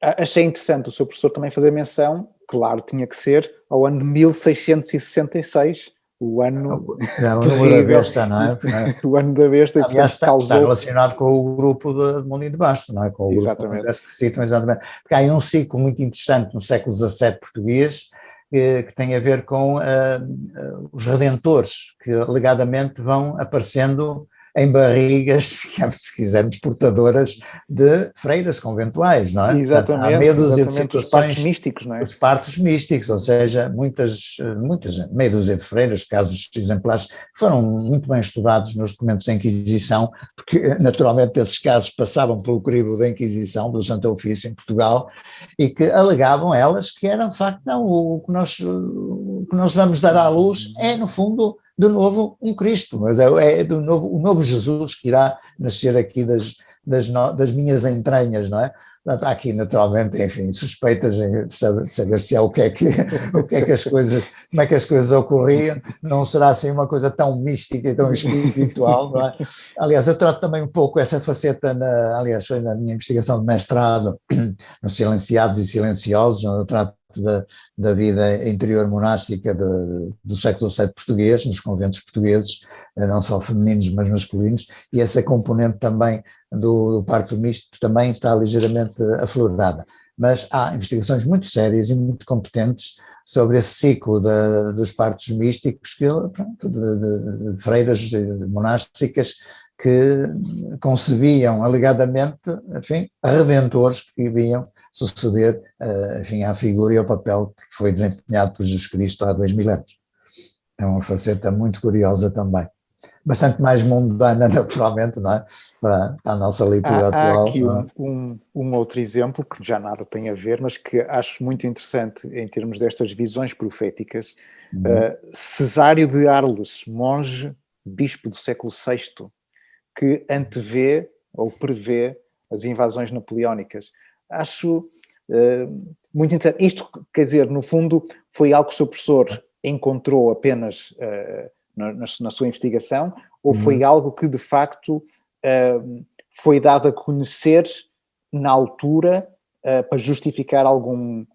achei interessante o seu professor também fazer menção, claro, tinha que ser, ao ano de 1666, o ano da besta, não é? O ano da besta. Aliás, está relacionado com o grupo de Mundo de Basto, não é? Com o exatamente. Grupo que citam exatamente. Porque há um ciclo muito interessante no século XVII português, que tem a ver com os redentores, que alegadamente vão aparecendo em barrigas, se quisermos, portadoras de freiras conventuais, não é? Exatamente. Portanto, há meia dúzia de situações, os partos místicos, não é? Os partos místicos, ou seja, muitas, meia dúzia de freiras, casos exemplares, foram muito bem estudados nos documentos da Inquisição, porque naturalmente esses casos passavam pelo crivo da Inquisição, do Santo Ofício em Portugal, e que alegavam elas que era de facto, não, o que nós vamos dar à luz é no fundo de novo um Cristo, mas é o novo Jesus que irá nascer aqui das das minhas entranhas, não é? Há aqui, naturalmente, enfim, suspeitas de saber se é o que é que as coisas, como é que as coisas ocorriam, não será assim uma coisa tão mística e tão espiritual, não é? Aliás, eu trato também um pouco essa faceta, aliás, foi na minha investigação de mestrado, nos Silenciados e Silenciosos, onde eu trato da vida interior monástica do século VII português, nos conventos portugueses, não só femininos, mas masculinos, e essa componente também do parto misto também está ligeiramente aflorada. Mas há investigações muito sérias e muito competentes sobre esse ciclo dos partos místicos, de freiras monásticas que concebiam alegadamente, enfim, redentores que vinham suceder, enfim, à figura e ao papel que foi desempenhado por Jesus Cristo há 2000 anos. É uma faceta muito curiosa também. Bastante mais mundana, naturalmente, não é? Para a nossa leitura atual. Há aqui um outro exemplo que já nada tem a ver, mas que acho muito interessante em termos destas visões proféticas. Cesário de Arles, monge, bispo do século VI, que antevê ou prevê as invasões napoleónicas. Acho muito interessante. Isto, quer dizer, no fundo, foi algo que o seu professor encontrou apenas na sua investigação, ou foi algo que, de facto, foi dado a conhecer na altura para justificar algum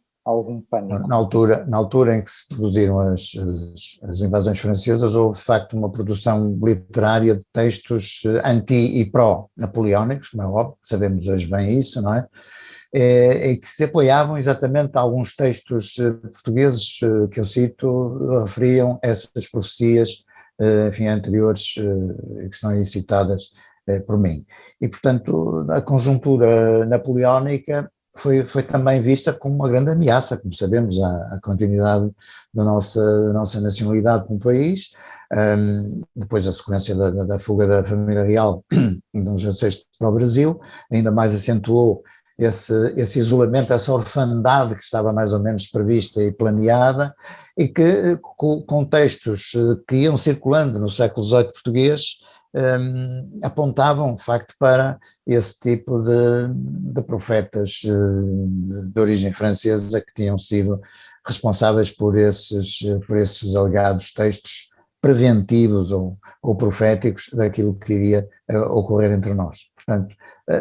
pânico? Na altura em que se produziram as invasões francesas, houve, de facto, uma produção literária de textos anti- e pró-napoleónicos, como é óbvio, sabemos hoje bem isso, não é? E que se apoiavam exatamente a alguns textos portugueses que eu cito, referiam essas profecias, enfim, anteriores, que são aí citadas por mim. E, portanto, a conjuntura napoleónica foi também vista como uma grande ameaça, como sabemos, à continuidade da nossa nacionalidade como país. Depois a sequência da fuga da família real de Dom João VI para o Brasil, ainda mais acentuou esse isolamento, essa orfandade que estava mais ou menos prevista e planeada, e que com textos que iam circulando no século XVIII português apontavam de facto para esse tipo de profetas de origem francesa que tinham sido responsáveis por esses alegados textos preventivos ou proféticos daquilo que iria ocorrer entre nós. Portanto,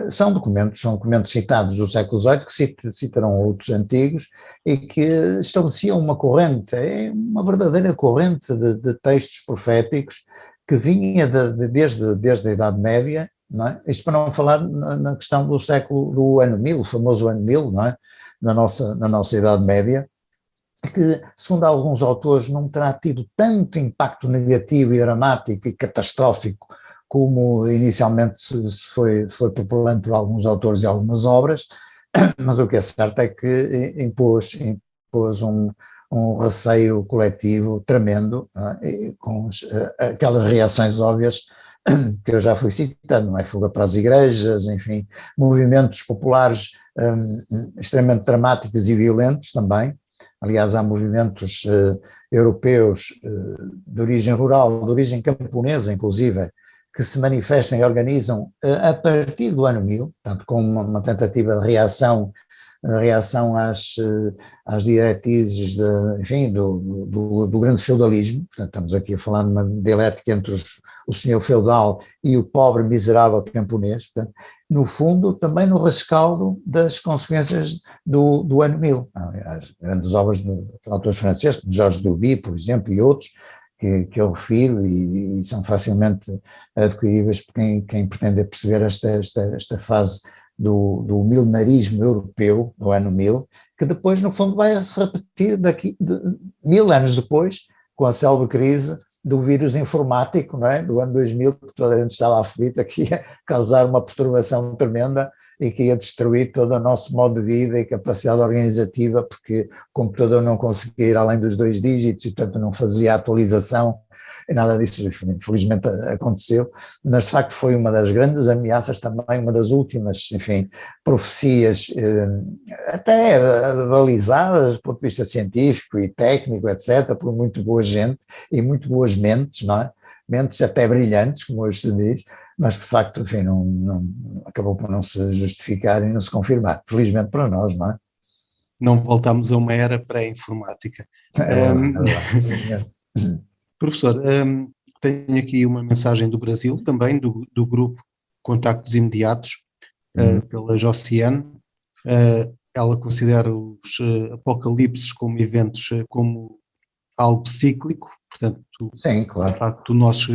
são documentos citados do século XVIII que citarão outros antigos e que estabeleciam uma corrente, uma verdadeira corrente de textos proféticos que vinha desde a Idade Média, não é? Isto para não falar na questão do ano 1000, o famoso ano 1000, não é? Na nossa Idade Média, que, segundo alguns autores, não terá tido tanto impacto negativo e dramático e catastrófico como inicialmente foi propulando por alguns autores e algumas obras, mas o que é certo é que impôs um receio coletivo tremendo, com aquelas reações óbvias que eu já fui citando, não é? Fuga para as igrejas, enfim, movimentos populares extremamente dramáticos e violentos também. Aliás, há movimentos europeus de origem rural, de origem camponesa, inclusive, que se manifestam e organizam a partir do ano 1000, portanto, com uma tentativa de reação às diretrizes do grande feudalismo. Portanto, estamos aqui a falar de uma dialética entre o senhor feudal e o pobre miserável camponês, portanto, no fundo também no rescaldo das consequências do ano 1000. As grandes obras de autores franceses, de Georges Duby, por exemplo, e outros, que eu refiro e são facilmente adquiríveis por quem pretende perceber esta fase do milenarismo europeu, do ano 1000, que depois, no fundo, vai se repetir daqui 1000 anos depois, com a célebre crise do vírus informático, não é? Do ano 2000, que toda a gente estava aflita, que ia causar uma perturbação tremenda e que ia destruir todo o nosso modo de vida e capacidade organizativa, porque o computador não conseguia ir além dos 2 dígitos e, portanto, não fazia atualização, e nada disso, infelizmente, aconteceu, mas de facto foi uma das grandes ameaças também, uma das últimas, enfim, profecias, até balizadas do ponto de vista científico e técnico, etc., por muito boa gente e muito boas mentes, não é? Mentes até brilhantes, como hoje se diz, mas de facto, enfim, acabou por não se justificar e não se confirmar. Felizmente para nós, não é? Não voltamos a uma era pré-informática. É verdade, é verdade, felizmente. Professor, tenho aqui uma mensagem do Brasil também, do grupo Contactos Imediatos, pela Josiane. Ela considera os apocalipses como eventos como algo cíclico, portanto, Sim, claro. de facto, nós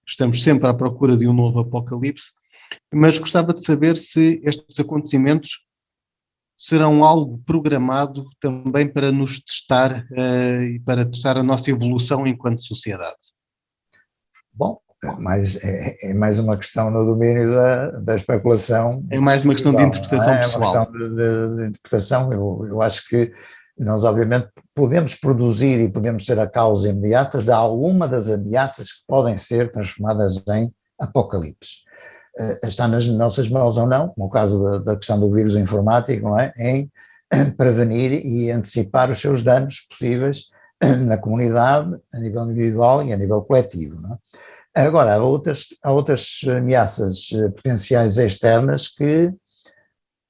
estamos sempre à procura de um novo apocalipse, mas gostava de saber se estes acontecimentos serão algo programado também para nos testar e para testar a nossa evolução enquanto sociedade. Bom, mas é mais uma questão no domínio da especulação. É mais uma questão de interpretação pessoal. É uma questão de interpretação. Eu acho que nós, obviamente, podemos produzir e podemos ser a causa imediata de alguma das ameaças que podem ser transformadas em apocalipse. Está nas nossas mãos ou não, no caso da questão do vírus informático, não é? Em prevenir e antecipar os seus danos possíveis na comunidade, a nível individual e a nível coletivo, não é? Agora, há outras ameaças potenciais externas que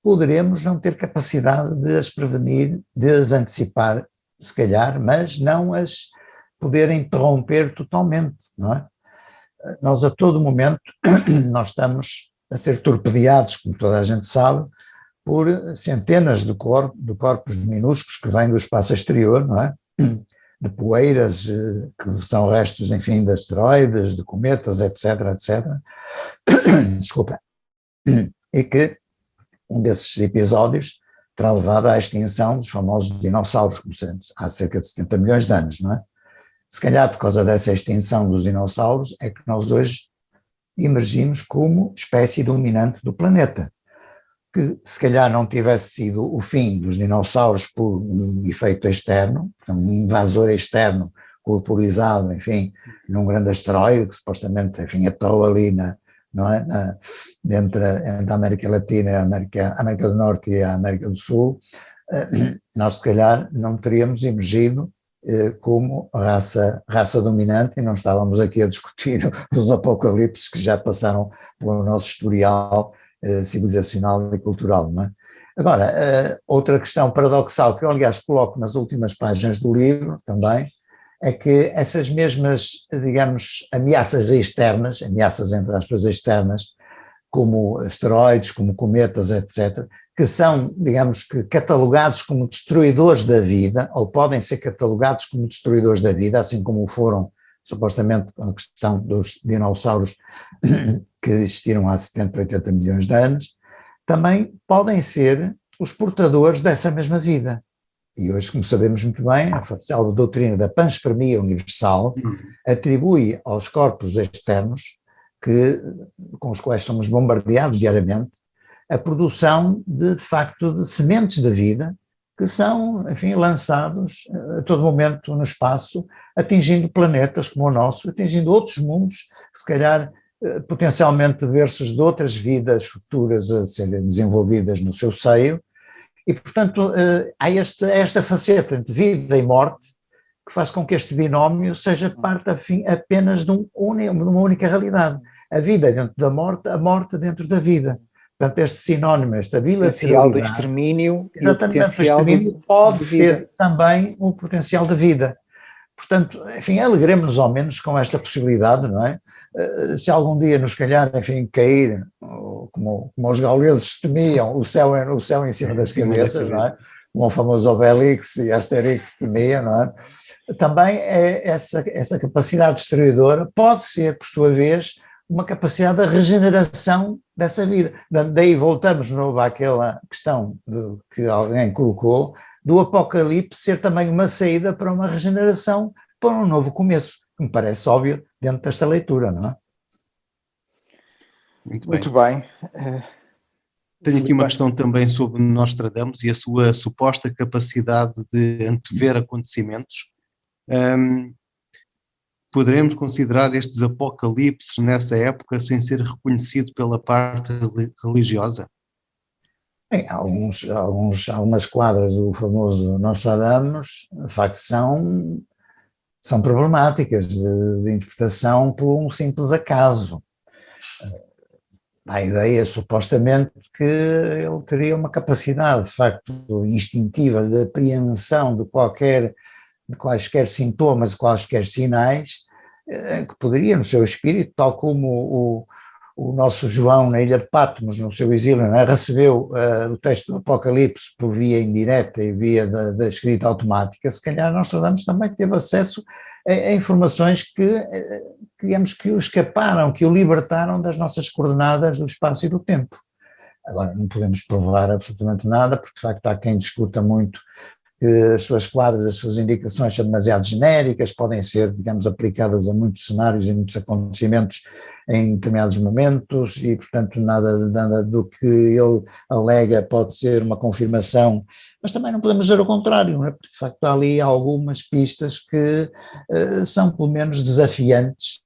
poderemos não ter capacidade de as prevenir, de as antecipar, se calhar, mas não as poder interromper totalmente, não é? Nós a todo momento, nós estamos a ser torpedeados, como toda a gente sabe, por centenas de corpos minúsculos que vêm do espaço exterior, não é? De poeiras, que são restos, enfim, de asteroides, de cometas, etc., etc. Desculpa. E que um desses episódios terá levado à extinção dos famosos dinossauros, como há cerca de 70 milhões de anos, não é? Se calhar por causa dessa extinção dos dinossauros é que nós hoje emergimos como espécie dominante do planeta, que se calhar não tivesse sido o fim dos dinossauros por um efeito externo, um invasor externo corporizado, enfim, num grande asteroide que supostamente, enfim, aterrou ali entre a América Latina, a América do Norte e a América do Sul, nós se calhar não teríamos emergido como raça dominante e não estávamos aqui a discutir os apocalipses que já passaram pelo nosso historial civilizacional e cultural, não é? Agora, outra questão paradoxal que eu, aliás, coloco nas últimas páginas do livro também, é que essas mesmas, digamos, ameaças externas, ameaças entre aspas externas, como asteroides, como cometas, etc., que são, digamos, que catalogados como destruidores da vida, ou podem ser catalogados como destruidores da vida, assim como foram, supostamente, a questão dos dinossauros que existiram há 70, 80 milhões de anos, também podem ser os portadores dessa mesma vida. E hoje, como sabemos muito bem, a doutrina da panspermia universal atribui aos corpos externos, com os quais somos bombardeados diariamente, a produção de facto, de sementes da vida, que são, enfim, lançados a todo momento no espaço, atingindo planetas como o nosso, atingindo outros mundos, que se calhar potencialmente berços de outras vidas futuras a serem desenvolvidas no seu seio, e portanto há esta faceta entre vida e morte que faz com que este binómio seja parte apenas de uma única realidade. A vida dentro da morte, a morte dentro da vida. Portanto, este sinónimo, esta bilateralidade… O potencial do extermínio. Exatamente, o extermínio pode ser também um potencial da vida. Portanto, enfim, alegremos-nos ao menos com esta possibilidade, não é? Se algum dia nos calhar, enfim, cair, como os gauleses temiam, o céu em cima das cabeças, não é? Como o famoso Obelix e Asterix temiam, não é? Também essa capacidade destruidora pode ser, por sua vez, uma capacidade de regeneração dessa vida. Daí voltamos de novo àquela questão que alguém colocou, do apocalipse ser também uma saída para uma regeneração, para um novo começo, que me parece óbvio dentro desta leitura, não é? Muito bem. Tenho aqui uma questão também sobre Nostradamus e a sua suposta capacidade de antever acontecimentos. Poderemos considerar estes apocalipses nessa época sem ser reconhecido pela parte religiosa? Bem, algumas quadras do famoso Nostradamus, de facto, são problemáticas de interpretação por um simples acaso. dá a ideia, supostamente, que ele teria uma capacidade, de facto, instintiva de apreensão de quaisquer sintomas, de quaisquer sinais, que poderia, no seu espírito, tal como o nosso João na ilha de Patmos, no seu exílio, né, recebeu o texto do Apocalipse por via indireta e via da escrita automática, se calhar Nostradamus também teve acesso a informações que, digamos, que o escaparam, que o libertaram das nossas coordenadas do espaço e do tempo. Agora, não podemos provar absolutamente nada, porque de facto há quem discuta muito que as suas quadras, as suas indicações são demasiado genéricas, podem ser, digamos, aplicadas a muitos cenários e muitos acontecimentos em determinados momentos e, portanto, nada do que ele alega pode ser uma confirmação, mas também não podemos dizer o contrário, não é? Porque, de facto, há ali algumas pistas que são, pelo menos, desafiantes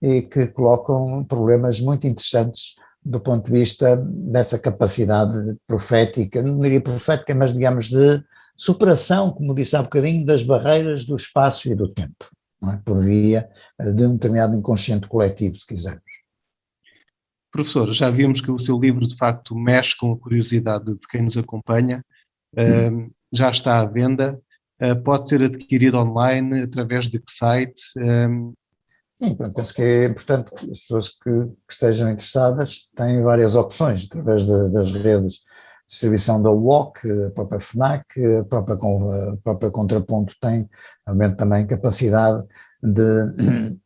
e que colocam problemas muito interessantes do ponto de vista dessa capacidade profética, não diria profética, mas, digamos, de superação, como disse há bocadinho, das barreiras do espaço e do tempo, não é? Por via de um determinado inconsciente coletivo, se quisermos. Professor, já vimos que o seu livro de facto mexe com a curiosidade de quem nos acompanha, já está à venda, pode ser adquirido online, através de que site? Sim, penso que é importante que as pessoas que estejam interessadas têm várias opções, através das redes de distribuição da UOC, a própria FNAC, a própria Contraponto tem, obviamente, também capacidade de,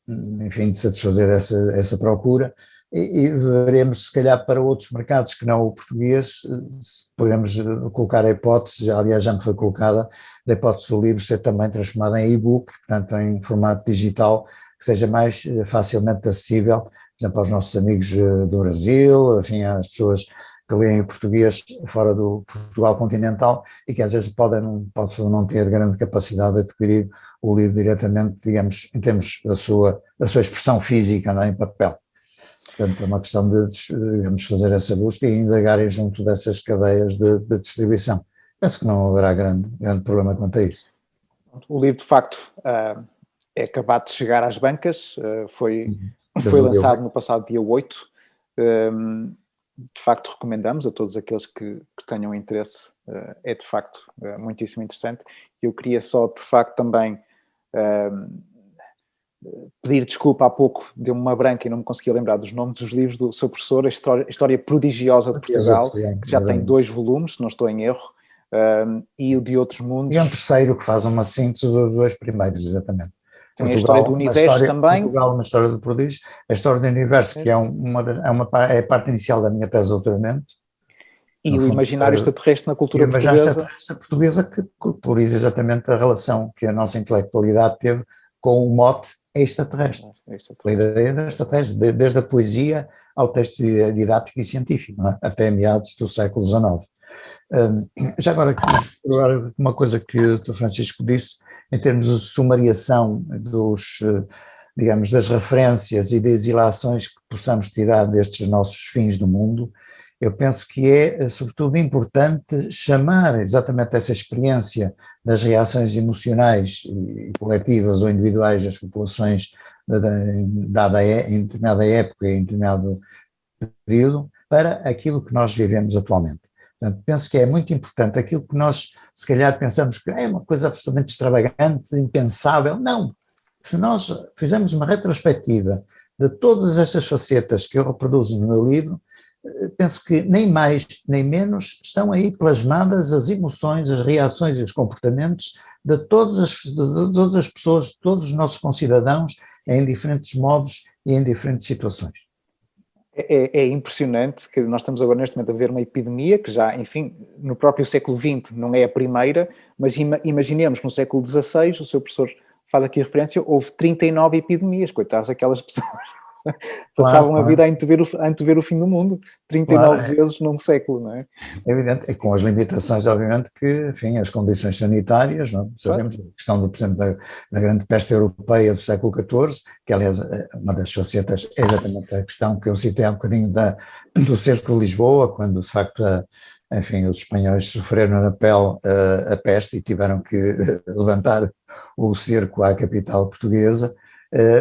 enfim, de satisfazer essa procura e veremos, se calhar, para outros mercados que não o português, se podemos colocar a hipótese, aliás já me foi colocada, da hipótese do livro ser também transformado em e-book, portanto em formato digital, que seja mais facilmente acessível, por exemplo, aos nossos amigos do Brasil, enfim, às pessoas que leem português fora do Portugal continental e que às vezes pode não ter grande capacidade de adquirir o livro diretamente, digamos, em termos da sua expressão física, não é, em papel. Portanto, é uma questão de, digamos, fazer essa busca e indagarem junto dessas cadeias de distribuição. Penso que não haverá grande problema quanto a isso. O livro, de facto, é acabado de chegar às bancas, foi lançado no passado dia 8. De facto, recomendamos a todos aqueles que tenham interesse, é de facto muitíssimo interessante. Eu queria só, de facto, também pedir desculpa, há pouco deu-me uma branca e não me conseguia lembrar dos nomes dos livros do seu professor, a História Prodigiosa de Portugal, que já tem 2 volumes, se não estou em erro, e o de Outros Mundos. E um terceiro que faz uma síntese dos 2 primeiros, exatamente. Tem Portugal, a história do universo também. Portugal, uma história do prodígio, a história do universo, que é a parte inicial da minha tese de doutoramento. E o imaginário extraterrestre na cultura portuguesa. O imaginário extraterrestre portuguesa que coloriza exatamente a relação que a nossa intelectualidade teve com o mote extraterrestre. A ideia da extraterrestre, desde a poesia ao texto didático e científico, não é? Até meados do século XIX. Já agora, uma coisa que o Dr. Francisco disse, em termos de sumariação digamos, das referências e das ilações que possamos tirar destes nossos fins do mundo, eu penso que é, sobretudo, importante chamar exatamente essa experiência das reações emocionais e coletivas ou individuais das populações em determinada época e em determinado período para aquilo que nós vivemos atualmente. Portanto, penso que é muito importante aquilo que nós, se calhar, pensamos que é uma coisa absolutamente extravagante, impensável. Não! Se nós fizermos uma retrospectiva de todas estas facetas que eu reproduzo no meu livro, penso que nem mais nem menos estão aí plasmadas as emoções, as reações e os comportamentos de todas as pessoas, de todos os nossos concidadãos, em diferentes modos e em diferentes situações. É impressionante que nós estamos agora neste momento a ver uma epidemia que já, enfim, no próprio século XX não é a primeira, mas imaginemos que no século XVI, o seu professor faz aqui referência, houve 39 epidemias, coitadas aquelas pessoas. Passavam a vida a antever o fim do mundo, 39 vezes num século, não é? É evidente, e com as limitações, obviamente, que, enfim, as condições sanitárias, não? Sabemos, a questão, por exemplo, da grande peste europeia do século XIV, que, aliás, uma das facetas é exatamente a questão que eu citei há um bocadinho do cerco de Lisboa, quando, de facto, enfim, os espanhóis sofreram na pele a peste e tiveram que levantar o cerco à capital portuguesa.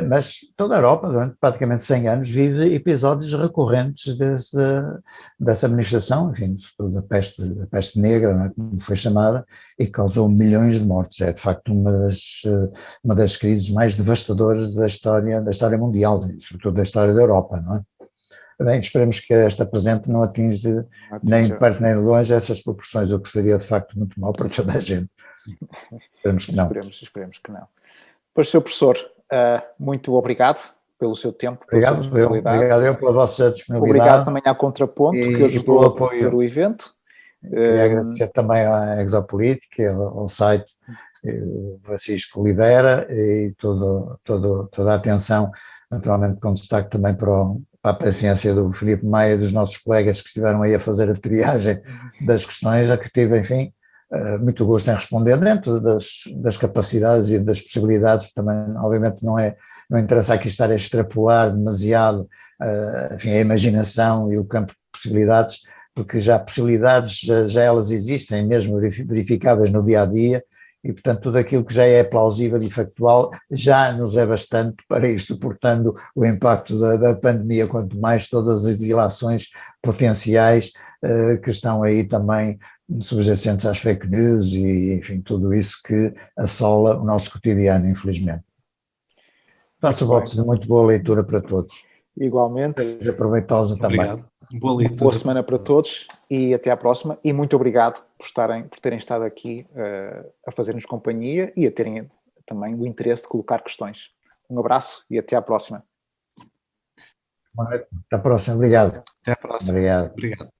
Mas toda a Europa, durante praticamente 100 anos, vive episódios recorrentes dessa administração, enfim, da peste negra, não é, como foi chamada, e causou milhões de mortes. É, de facto, uma das crises mais devastadoras da história mundial, sobretudo da história da Europa, não é? Bem, esperemos que esta presente não atinja nem de perto nem de longe essas proporções, o que seria de facto muito mal para toda a gente. Esperemos que não. Esperemos que não. Pois, Sr. Professor, muito obrigado pelo seu tempo. Obrigado eu pela vossa disponibilidade. Obrigado também à Contraponto, que ajudou a fazer o evento. Queria agradecer também à Exopolítica, ao site o Francisco lidera, e toda a atenção, naturalmente com destaque também para a paciência do Filipe Maia e dos nossos colegas que estiveram aí a fazer a triagem das questões, a que tive, enfim, muito gosto em responder dentro das capacidades e das possibilidades. Também, obviamente, não interessa aqui estar a extrapolar demasiado, enfim, a imaginação e o campo de possibilidades, porque já possibilidades, já elas existem, mesmo verificáveis no dia-a-dia, e, portanto, tudo aquilo que já é plausível e factual já nos é bastante para ir suportando o impacto da pandemia, quanto mais todas as ilações potenciais que estão aí também subjacentes às fake news e, enfim, tudo isso que assola o nosso cotidiano, infelizmente. Faço votos de muito boa leitura para todos. Igualmente. Seja proveitosa também. Obrigado. Boa semana para todos e até à próxima. E muito obrigado por terem estado aqui a fazer-nos companhia e a terem também o interesse de colocar questões. Um abraço e até à próxima. Até à próxima. Obrigado. Até à próxima. Obrigado. Obrigado.